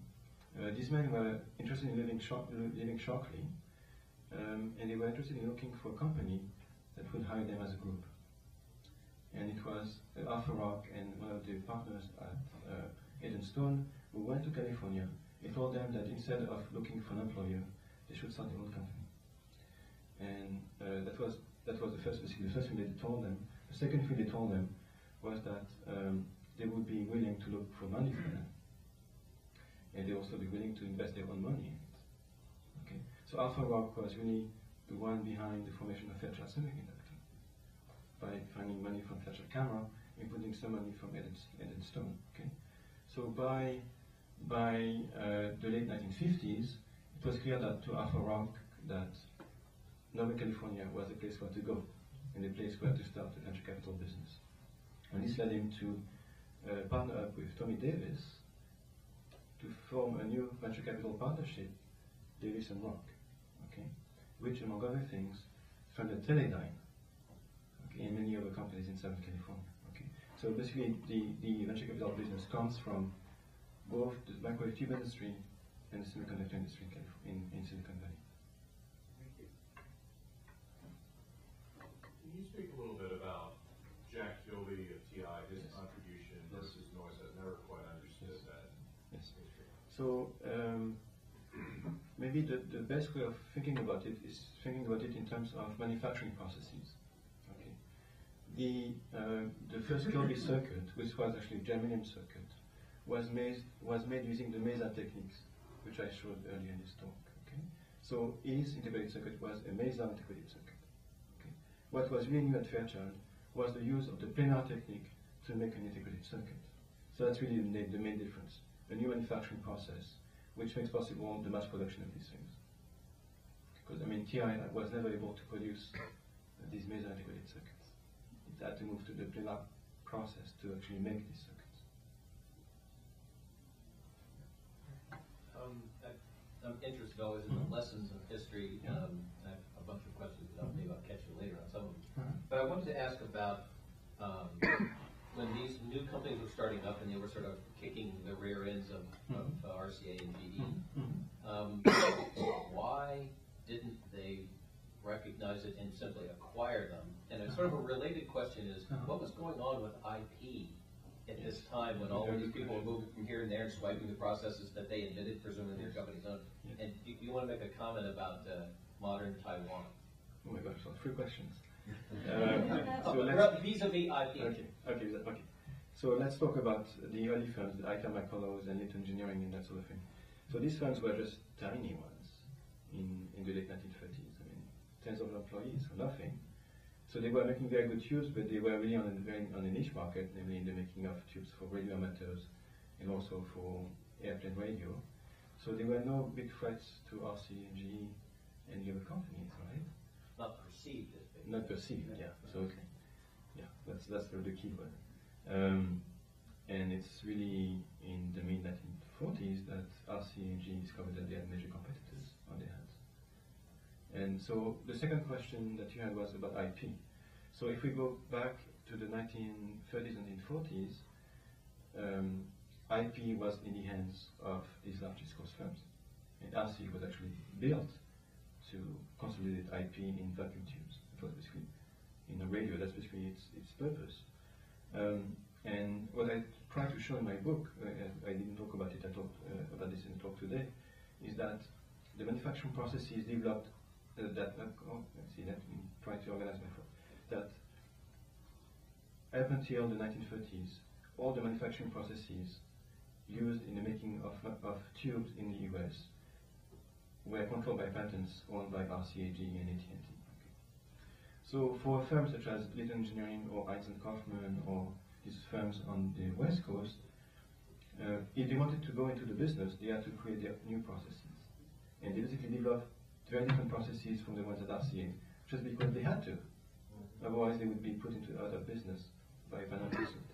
These men were interested in living shortly, and they were interested in looking for a company that would hire them as a group. And it was Arthur Rock and one of the partners at Eden Stone who went to California. He told them that instead of looking for an employer, they should start their own company. And that was the first thing they told them. The second thing they told them was that they would be willing to look for money for them, and they also be willing to invest their own money in it. Okay, so Arthur Rock was really the one behind the formation of Fairchild Semiconductor by finding money from Fairchild Camera and putting some money from Eden Stone. Okay, so by the late 1950s, it was clear that to Arthur Rock that Northern California was the place where to go and the place where to start a venture capital business. And this led him to partner up with Tommy Davis to form a new venture capital partnership, Davis and Rock, okay, which, among other things, funded Teledyne, okay, and many other companies in Southern California. Okay, so basically, the venture capital business comes from both the microwave tube industry and the semiconductor industry in Silicon Valley.
Can you speak a little bit about Jack Gilby of TI, his contribution versus noise? I've never quite understood that.
Yes. So maybe the best way of thinking about it is thinking about it in terms of manufacturing processes. Okay. The first Gilby circuit, which was actually a germanium circuit, was made using the MESA techniques, which I showed earlier in this talk. Okay. So his integrated circuit was a MESA integrated circuit. What was really new at Fairchild was the use of the planar technique to make an integrated circuit. So that's really the main difference. A new manufacturing process, which makes possible the mass production of these things. Because, I mean, TI was never able to produce these MESA integrated circuits. It had to move to the planar process to actually make these circuits.
I'm interested always in the lessons of history. I have a bunch of questions, but maybe I'll catch you later on some of them. But I wanted to ask about when these new companies were starting up and they were sort of kicking the rear ends of RCA and GE. Why didn't they recognize it and simply acquire them? And a sort of a related question is, what was going on with IP at this time when all of these people were moving from here and there and swiping the processes that they invented, presumably their company's own? And do you want to make a comment about modern Taiwan?
Oh my gosh, so 3 questions.
Vis-a-vis IP.
Okay. So let's talk about the early firms, the ITER Microlos and Little Engineering and that sort of thing. So these firms were just tiny ones in the late 1930s. I mean, tens of employees for nothing. So they were making very good tubes, but they were really on a niche market, namely in the making of tubes for radio amateurs and also for airplane radio. So there were no big threats to RC and GE and the other companies, right?
Not perceived as big.
Not perceived, yeah. So okay, yeah, that's the key word. And it's really in the mid 1940s that RC and GE discovered that they had major competitors on their hands. And so the second question that you had was about IP. So if we go back to the 1930s and 40s, IP was in the hands of these large East Coast firms. And RC was actually built to consolidate IP in vacuum tubes. It was basically in a radio, that's basically its purpose. And what I try to show in my book, I didn't talk about it, I talked about this in the talk today, is that the manufacturing processes developed let's see, let me try to organize my thought. That up until the 1930s, all the manufacturing processes used in the making of tubes in the US were controlled by patents owned by RCAG and AT&T. Okay. So for firms such as Little Engineering or Heinz & Kaufman or these firms on the West Coast, if they wanted to go into the business, they had to create their new processes. And they basically developed very different processes from the ones at RCA, just because they had to. Otherwise, they would be put into out of business by financial suit.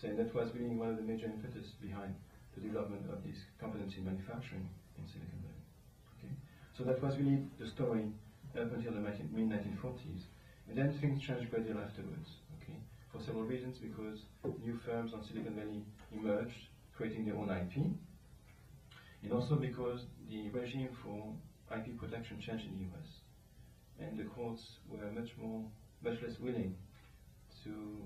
say. And that was really one of the major impetus behind the development of this competency in manufacturing in Silicon Valley. Okay? So that was really the story up until the mid-1940s. And then things changed quite a deal afterwards, okay? For several reasons, because new firms on Silicon Valley emerged, creating their own IP, and also because the regime for IP protection changed in the US, and the courts were much less willing to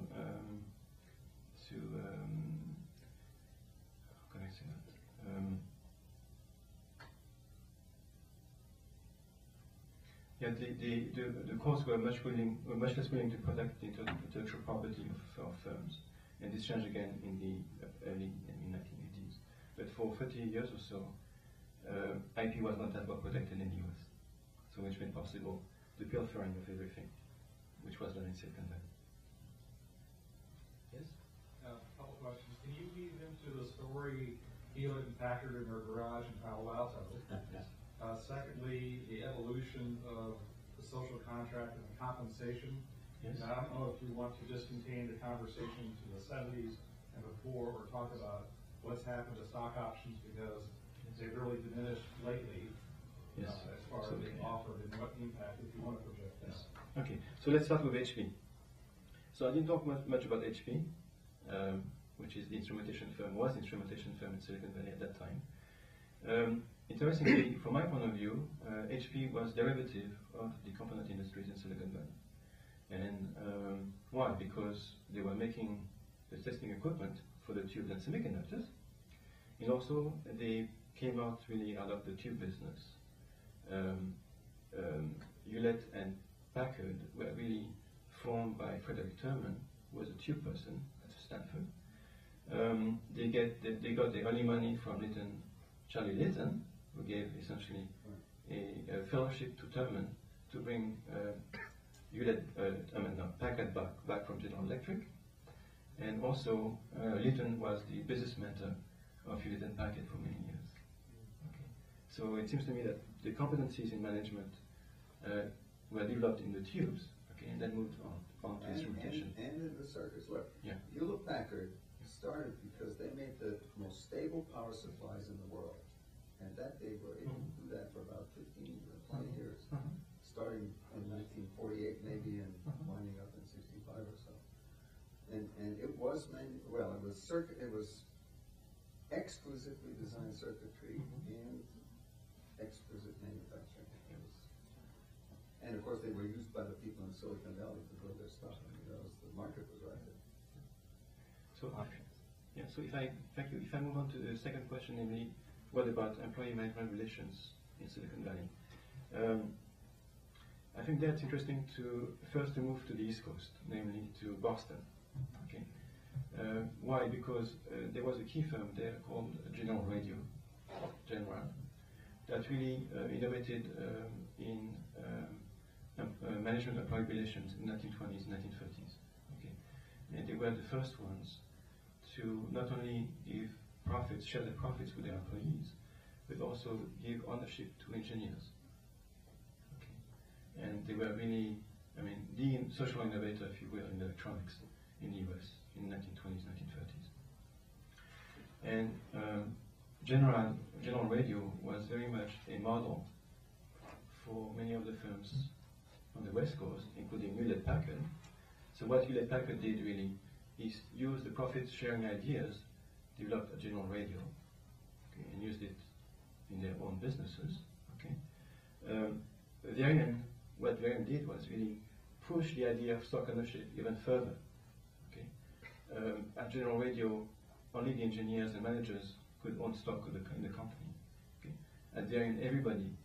how can I say that? Yeah, the courts were much less willing to protect the intellectual property of firms, and this changed again in the early 1980s. But for 30 years or so, IP was not that well protected in the US, so which made possible the pilfering of everything, which was done in Silicon Valley. Yes?
A couple questions. Can you weave into the story Hewlett and Packard in their garage in Palo Alto?
Yes.
Secondly, the evolution of the social contract and the compensation.
Yes.
Now, I don't know if you want to just contain the conversation to the 70s and before, or talk about what's happened to stock options, because they've really diminished lately.
Yes.
As far as being offered, and what impact, if you want to project that.
Yes. Okay, so let's start with HP. So I didn't talk much about HP, which is the instrumentation firm, was the instrumentation firm in Silicon Valley at that time. Interestingly, from my point of view, HP was derivative of the component industries in Silicon Valley. And why? Because they were making the testing equipment for the tubes and semiconductors, and also they came out really out of the tube business. Hewlett and Packard were really formed by Frederick Terman, who was a tube person at Stanford. They got the early money from Charlie Litton, who gave essentially a fellowship to Terman to bring Packard back from General Electric. And also, Litton was the business mentor of Hewlett and Packard for many years. Okay. So it seems to me that the competencies in management were developed in the tubes, okay, and then moved on to instrumentation.
And in the circuits. Look,
yeah.
Hewlett Packard started because they made the most stable power supplies in the world. And that they were able to do that for about 15 or 20 years, starting in 1948 maybe, and winding up in 65 or so. And it was it was exquisitely designed circuitry and exquisite manufacturing. And of course, they were used by the people in Silicon Valley to build their stuff. I mean, the market was right there.
So, yeah. So if I move on to the second question, namely, what about employee management relations in Silicon Valley? I think that's interesting to move to the East Coast, namely to Boston. Okay. Why? Because there was a key firm there called General Radio, that really innovated in management of employee relations in the 1920s and 1930s. Okay. And they were the first ones to not only share the profits with their employees, but also give ownership to engineers. Okay. And they were really, the social innovator, if you will, in electronics in the US in the 1920s, 1930s. And General Radio was very much a model for many of the firms on the West Coast, including Hewlett Packard. So what Hewlett Packard did really is use the profit-sharing ideas developed at General Radio, okay, and used it in their own businesses. Okay. What Varian did was really push the idea of stock ownership even further. Okay. At General Radio, only the engineers and managers could own stock in the company. Okay. At Varian, everybody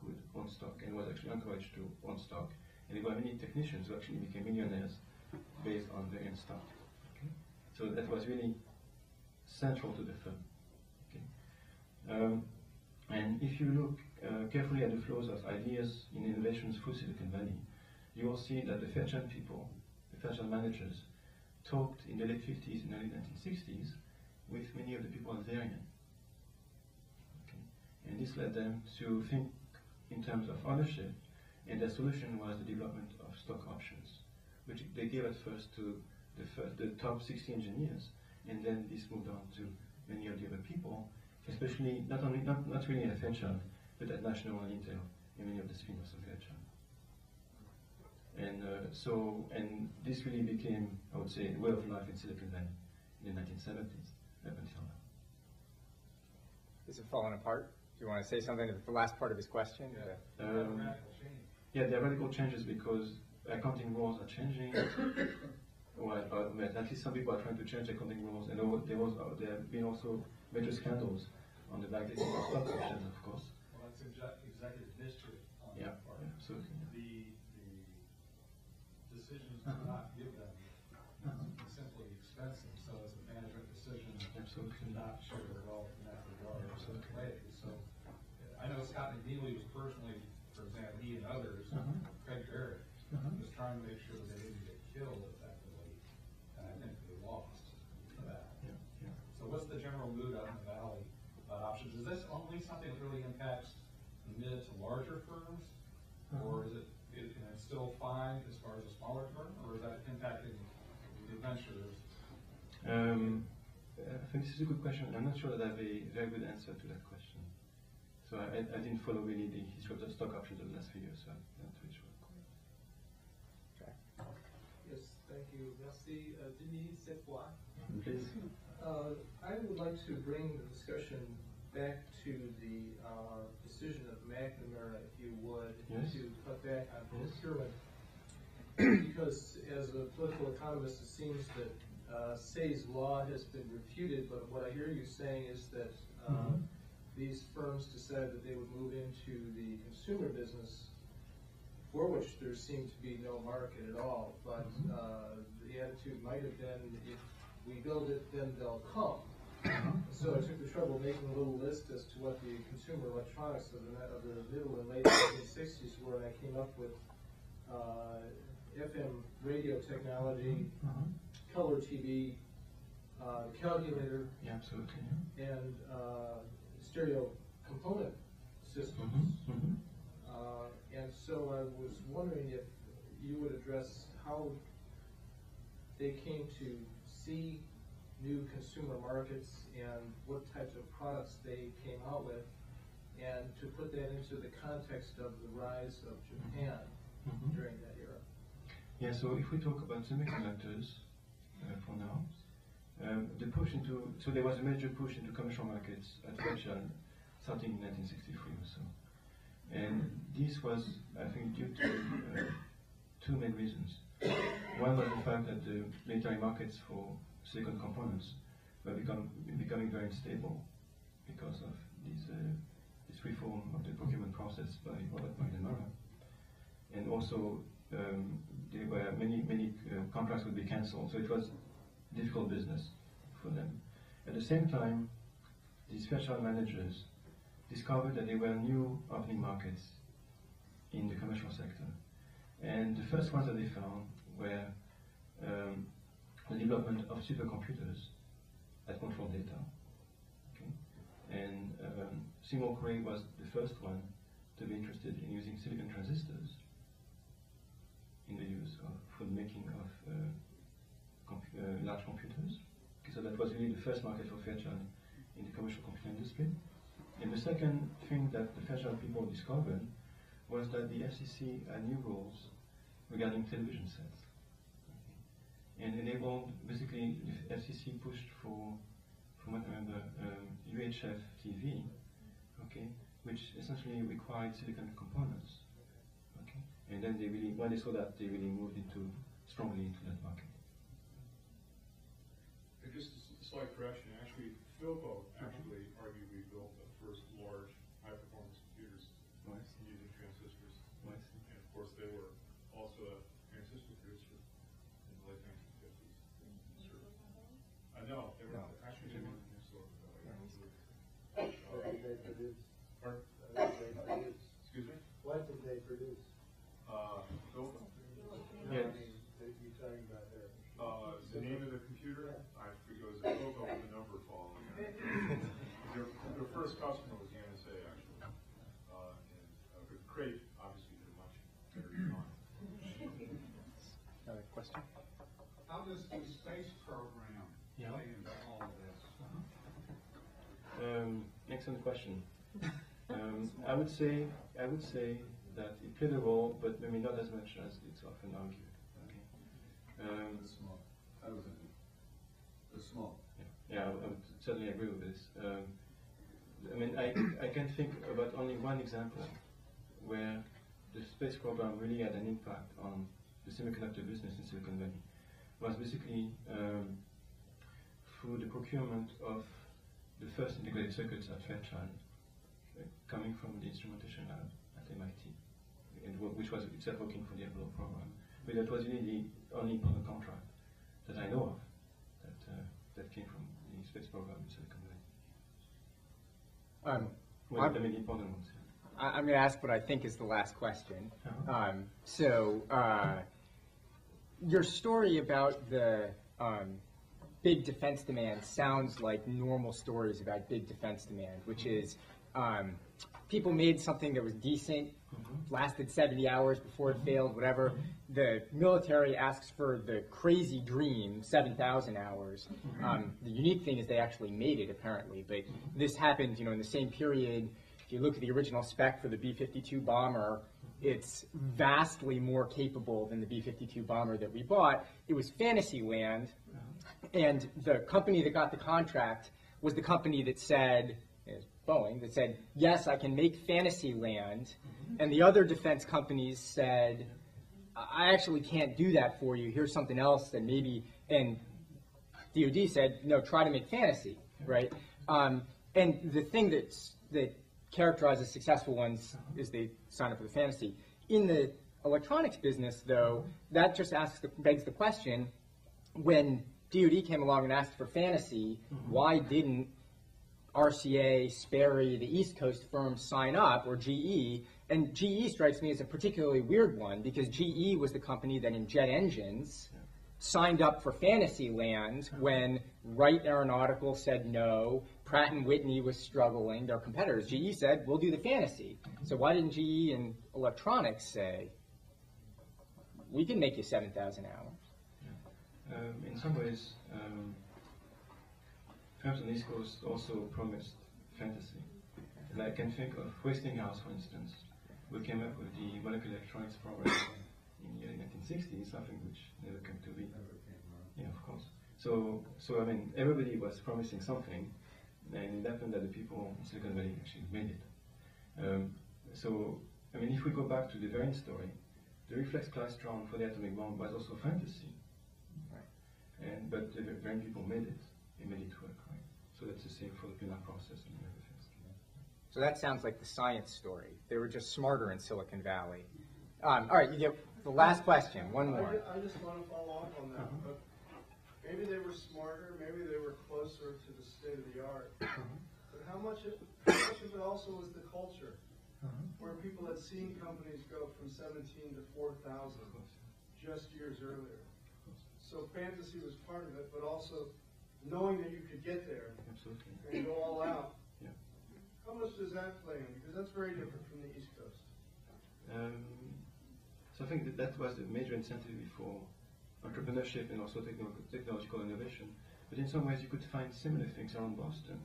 could own stock and was actually encouraged to own stock. And there were many technicians who actually became millionaires based on Varian stock. Okay. So that was really central to the firm. Okay. And if you look carefully at the flows of ideas in innovations through Silicon Valley, you will see that the Fairchild people, the Fairchild managers, talked in the late 50s and early 1960s with many of the people at Varian. Okay. And this led them to think in terms of ownership, and their solution was the development of stock options, which they gave at first to the top 60 engineers, and then this moved on to many of the other people, especially not really at Fairchild, but at National and Intel, and many of the spin-offs of Fairchild. And this really became, I would say, a way of life in Silicon Valley in the 1970s up until now.
Is it falling apart? Do you want to say something to the last part of his question?
Yeah, there are radical changes because accounting rules are changing. Well, at least some people are trying to change accounting rules, and there have been also major scandals on the backdating of stock options, of course.
Well, that's executive history on
Yeah,
that part.
yeah, absolutely.
The decisions to not give them simply expensive, so it's a management decision to not share their wealth in that regard. So I know Scott McNeely was personally, for example, he and others, Craig Barrett, was trying to make sure that they didn't get killed effectively, and I think they lost for that. So what's the general mood out in the Valley about options? Is this only something that really impacts the mid to larger firms, or is it still fine as far as a smaller firm, or is that impacting the ventures?
I think this is a good question. I'm not sure that I have a very good answer to that question. So I didn't follow really the history of the stock options of the last few years, so I'm not really sure.
Okay.
Yes, thank you. Merci. Denis Sepois.
Please.
I would like to bring the discussion back to the decision of McNamara, if you would, to cut back on procurement. Because as a political economist, it seems that Say's law has been refuted, but what I hear you saying is that these firms decided that they would move into the consumer business, for which there seemed to be no market at all. But the attitude might have been, if we build it, then they'll come. So I took the trouble making a little list as to what the consumer electronics of the middle and late 1960s were, and I came up with FM radio technology, color TV, calculator, and stereo component systems. And so I was wondering if you would address how they came to see new consumer markets and what types of products they came out with, and to put that into the context of the rise of Japan during that era.
Yeah, so if we talk about semiconductors for now, the push into, so there was a major push into commercial markets at Fairchild starting in 1963 or so. And this was, I think, due to two main reasons. One was the fact that the military markets for silicon components were becoming very unstable because of this reform of the procurement process by Robert McNamara. And also, there were many contracts would be cancelled, so it was difficult business for them. At the same time, these Fairchild managers discovered that there were new opening markets in the commercial sector. And the first ones that they found were the development of supercomputers that control data. Okay? And Seymour Cray was the first one to be interested in using silicon transistors in the use for the making of large computers. Okay, so that was really the first market for Fairchild in the commercial computer industry. And the second thing that the Fairchild people discovered was that the FCC had new rules regarding television sets. Okay. And enabled, basically, the FCC pushed for, from what I remember, UHF TV, okay, which essentially required silicon components. Okay. And then they really, when they saw that, they really moved strongly into that market.
Just a slight correction, actually, Philco arguably built the first large high-performance computers using transistors. And of course, they were also a transistor producer in the late 1950s. No, they were actually they weren't in Silicon Valley.
What did they produce?
Pardon? Excuse me?
What did they produce?
Philco.
Yes.
You're talking about there.
The name of the computer, I forget, it was a Philco with a number following it. Their first customer was the NSA, actually. And Crate obviously did a much better job.
Another question?
How
does the space program play into all of this?
Excellent question. I would say that it played a role, but maybe not as much as it's often argued. Okay.
The small. I was in the small.
Yeah, I would certainly agree with this. I mean, I can think about only one example where the space program really had an impact on the semiconductor business in Silicon Valley. It was basically through the procurement of the first integrated circuits at Fairchild, coming from the instrumentation lab at MIT, and which was itself working for the envelope program. But that was really the only important contract that I know of that came from the space program in Silicon Valley. Well, the many important ones.
I'm going to ask what I think is the last question. Your story about the big defense demand sounds like normal stories about big defense demand, which is people made something that was decent, lasted 70 hours before it failed, whatever. The military asks for the crazy dream, 7,000 hours. The unique thing is they actually made it, apparently. But this happened, in the same period. If you look at the original spec for the B-52 bomber, it's vastly more capable than the B-52 bomber that we bought. It was Fantasyland, and the company that got the contract was the company that said, Boeing, that said, yes, I can make Fantasyland, and the other defense companies said, I actually can't do that for you. Here's something else that maybe, and DoD said, no, try to make Fantasy, right? And the thing that characterizes successful ones is they sign up for the Fantasy. In the electronics business, though, that just begs the question, when DoD came along and asked for Fantasy, why didn't RCA, Sperry, the East Coast firms sign up, or GE? And GE strikes me as a particularly weird one, because GE was the company that in jet engines signed up for Fantasyland when Wright Aeronautical said no, Pratt & Whitney was struggling, their competitors. GE said, we'll do the Fantasy. So why didn't GE in electronics say, we can make you 7,000 hours?
In some ways, firms on the East Coast also promised Fantasy. And I can think of Westinghouse, for instance, who came up with the molecular electronics program in the 1960s, something which never came to be. Yeah, of course. So I mean, everybody was promising something, and it happened that the people in Silicon Valley actually made it. So, I mean, if we go back to the variant story, the reflex klystron for the atomic bomb was also Fantasy. Right. But the variant people made it. They made it work, right? So that's the same for the Pinar process and everything.
So that sounds like the science story. They were just smarter in Silicon Valley. All right, you get the last question. One more.
I just want to follow up on that. But maybe they were smarter. Maybe they were closer to the state of the art. But how much of it also was the culture, where people had seen companies go from 17 to 4,000 just years earlier. So Fantasy was part of it, but also knowing that you could get there and go all out. How much does that play in? Because that's very different from the East Coast.
So I think that was a major incentive for entrepreneurship and also technological innovation. But in some ways you could find similar things around Boston.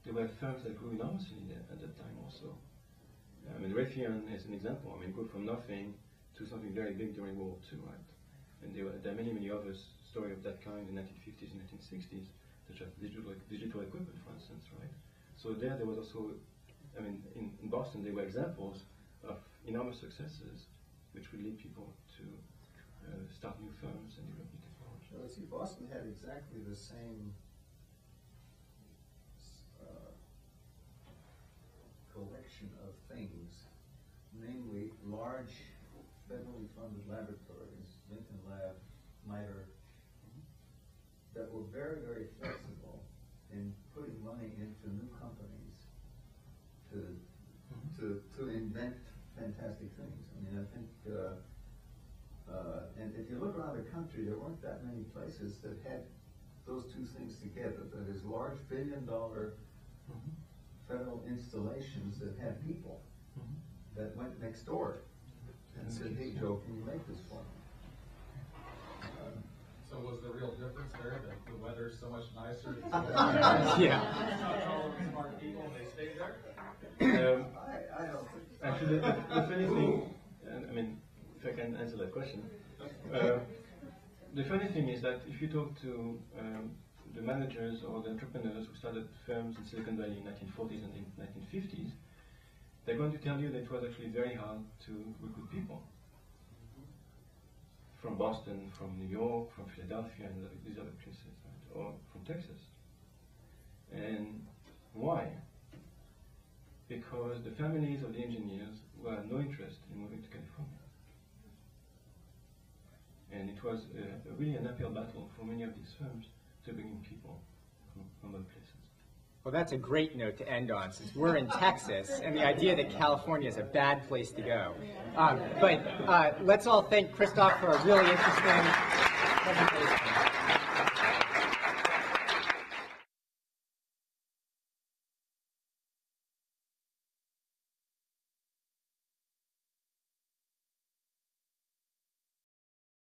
There were firms that grew enormously there at that time also. I mean, Raytheon is an example. I mean, grew from nothing to something very big during World War II, right? And there are many, many others, story of that kind in the 1950s and 1960s, such as digital equipment, for instance, right? So there was also, I mean, in Boston there were examples of enormous successes which would lead people to start new firms and develop new technology.
Well, see, Boston had exactly the same collection of things, namely large federally funded laboratories, Lincoln Lab, MITRE, that were very, very flexible in putting money into new companies to invent fantastic things. I mean, I think, and if you look around the country, there weren't that many places that had those two things together. That is, large billion-dollar federal installations that had people that went next door and said, "Hey, Joe, can you make this for me?"
So was there much nicer.
Yeah.
All of smart people, and they stay there.
I don't think so.
Actually, the funny thing, I mean, if I can answer that question, the funny thing is that if you talk to the managers or the entrepreneurs who started firms in Silicon Valley in 1940s and in 1950s, they're going to tell you that it was actually very hard to recruit people. From Boston, from New York, from Philadelphia, and these other places, right? Or from Texas. And why? Because the families of the engineers were no interest in moving to California. And it was really an uphill battle for many of these firms to bring in people from other places.
Well, that's a great note to end on, since we're in Texas, and the idea that California is a bad place to go. But let's all thank Christophe for a really interesting presentation.